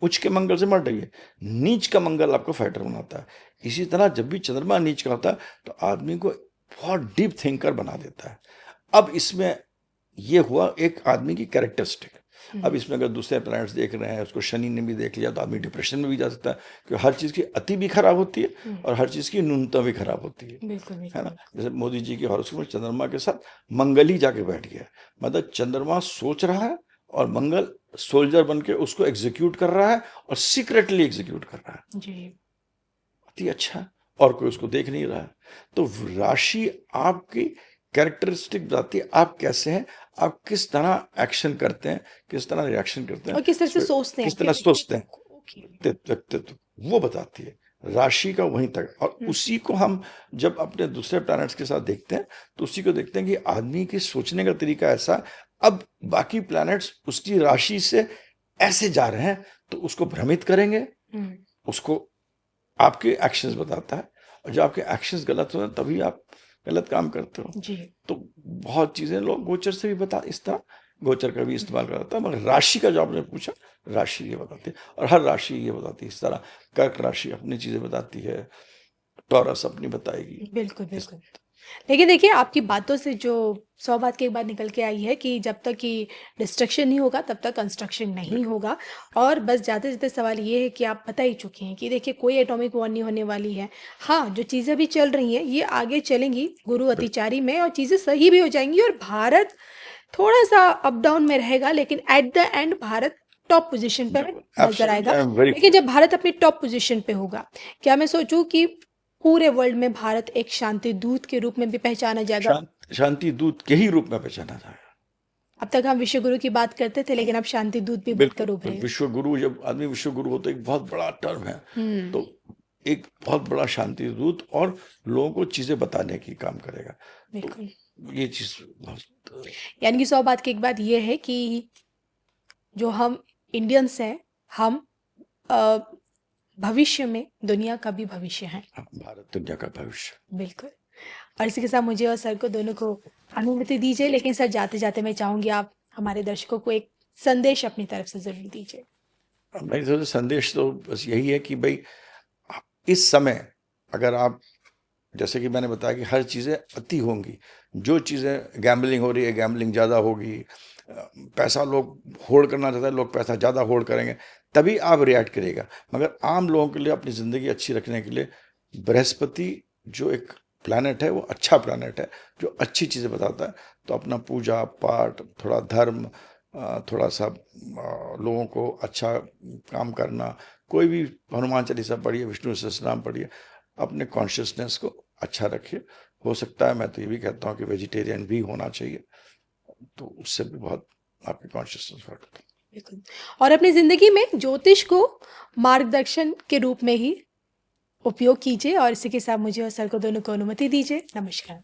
उच्च के मंगल से मत डरिए। नीच का मंगल आपको फाइटर बनाता है। इसी तरह जब भी चंद्रमा नीच का होता है तो आदमी को बहुत डीप थिंकर बना देता है। अब इसमें ये हुआ एक आदमी की कैरेक्टरिस्टिक। अब इसमें अगर दूसरे प्लैनेट्स देख रहे हैं, उसको शनि ने भी देख लिया, तो आदमी डिप्रेशन में भी जा सकता है, क्योंकि हर चीज की अति भी खराब होती है और हर चीज की न्यूनतम भी खराब होती है ना। जैसे मोदी जी के हॉरोस्कोप में चंद्रमा के साथ मंगल ही जाके बैठ गया, मतलब चंद्रमा सोच रहा है और मंगल सोल्जर बन के उसको एग्जीक्यूट कर रहा है, और सीक्रेटली एग्जीक्यूट कर रहा है जी। अति अच्छा, और कोई उसको देख नहीं रहा है। तो राशि आपकी कैरेक्टरिस्टिक बताती है आप कैसे हैं, आप किस तरह एक्शन करते हैं, किस तरह रिएक्शन करते हैं, और किस तरह से सोचते हैं, किस तरह सोचते हैं, व्यक्तित्व वो बताती है राशि का वहीं तक। और उसी को हम जब अपने दूसरे प्लैनेट्स के साथ देखते हैं तो उसी को देखते हैं कि आदमी के सोचने का तरीका ऐसा है। अब बाकी प्लैनेट्स उसकी राशि से ऐसे जा रहे हैं तो उसको भ्रमित करेंगे, उसको आपके एक्शंस बताता है, और जब आपके एक्शंस गलत हो तभी आप गलत काम करते हो जी। तो बहुत चीजें लोग गोचर से भी बता, इस तरह गोचर का भी इस्तेमाल करता है। मगर राशि का जो आपने पूछा, राशि ये बताती है, और हर राशि ये बताती है। इस तरह कर्क राशि अपनी चीजें बताती है, टॉरस अपनी बताएगी। बिल्कुल बिल्कुल। लेकिन देखिए आपकी बातों से जो 100 बात की एक बात निकल के आई है कि जब तक कि डिस्ट्रक्शन नहीं होगा तब तक कंस्ट्रक्शन नहीं होगा। और बस जाते जाते सवाल ये है कि आप बता ही चुके हैं कि देखिए कोई एटॉमिक वॉर नहीं होने वाली है। हाँ, जो चीज़ें अभी चल रही हैं ये आगे चलेंगी गुरु अतिचारी में, और चीज़ें सही भी हो जाएंगी, और भारत थोड़ा सा अप डाउन में रहेगा, लेकिन at the end Bharat top position पे नजर आएगा। लेकिन जब भारत अपनी टॉप पोजीशन पे होगा, क्या मैं सोचूं कि पूरे वर्ल्ड में भारत एक शांति दूत के रूप में भी पहचाना जाएगा? शांति दूत के ही रूप में पहचाना जाएगा। अब तक हम विश्व गुरु की बात करते थे, लेकिन अब शांति दूत भी बनकर उभरे। विश्व गुरु, जब आदमी विश्व गुरु होता है, एक बहुत बड़ा टर्म है, तो एक बहुत बड़ा शांति दूत, और लोगों को चीजें बताने की काम करेगा। बिल्कुल, तो ये चीज बहुत, यानी कि 100 बात की एक बात ये है कि जो हम इंडियंस हैं, हम भविष्य में दुनिया का भी भविष्य है। भारत दुनिया का भविष्य। बिल्कुल। और इसी के साथ मुझे और सर को दोनों को अनुमति दीजिए, लेकिन सर जाते जाते मैं चाहूंगी आप हमारे दर्शकों को एक संदेश अपनी तरफ से जरूर दीजिए। मेरी तरफ से संदेश तो बस यही है कि भाई इस समय अगर आप, जैसे कि मैंने बताया कि हर चीज़ें अति होंगी, जो चीज़ें गैम्बलिंग हो रही है, गैम्बलिंग ज़्यादा होगी, पैसा लोग होल्ड करना चाहते हैं, लोग पैसा ज़्यादा होल्ड करेंगे, तभी आप रिएक्ट करिएगा। मगर आम लोगों के लिए अपनी ज़िंदगी अच्छी रखने के लिए बृहस्पति जो एक प्लैनेट है वो अच्छा प्लैनेट है, जो अच्छी चीज़ें बताता है। तो अपना पूजा पाठ, थोड़ा धर्म, थोड़ा सा लोगों को अच्छा काम करना, कोई भी हनुमान चालीसा पढ़िए, विष्णु सहस्त्रनाम पढ़िए, अपने कॉन्शियसनेस को अच्छा रखिए। हो सकता है, मैं तो ये भी कहता हूँ कि वेजिटेरियन भी होना चाहिए, तो उससे भी बहुत आपकी कॉन्शियसनेस बढ़ती है। और अपनी जिंदगी में ज्योतिष को मार्गदर्शन के रूप में ही उपयोग कीजिए और इसी के साथ मुझे और सर को दोनों को अनुमति दीजिए। नमस्कार।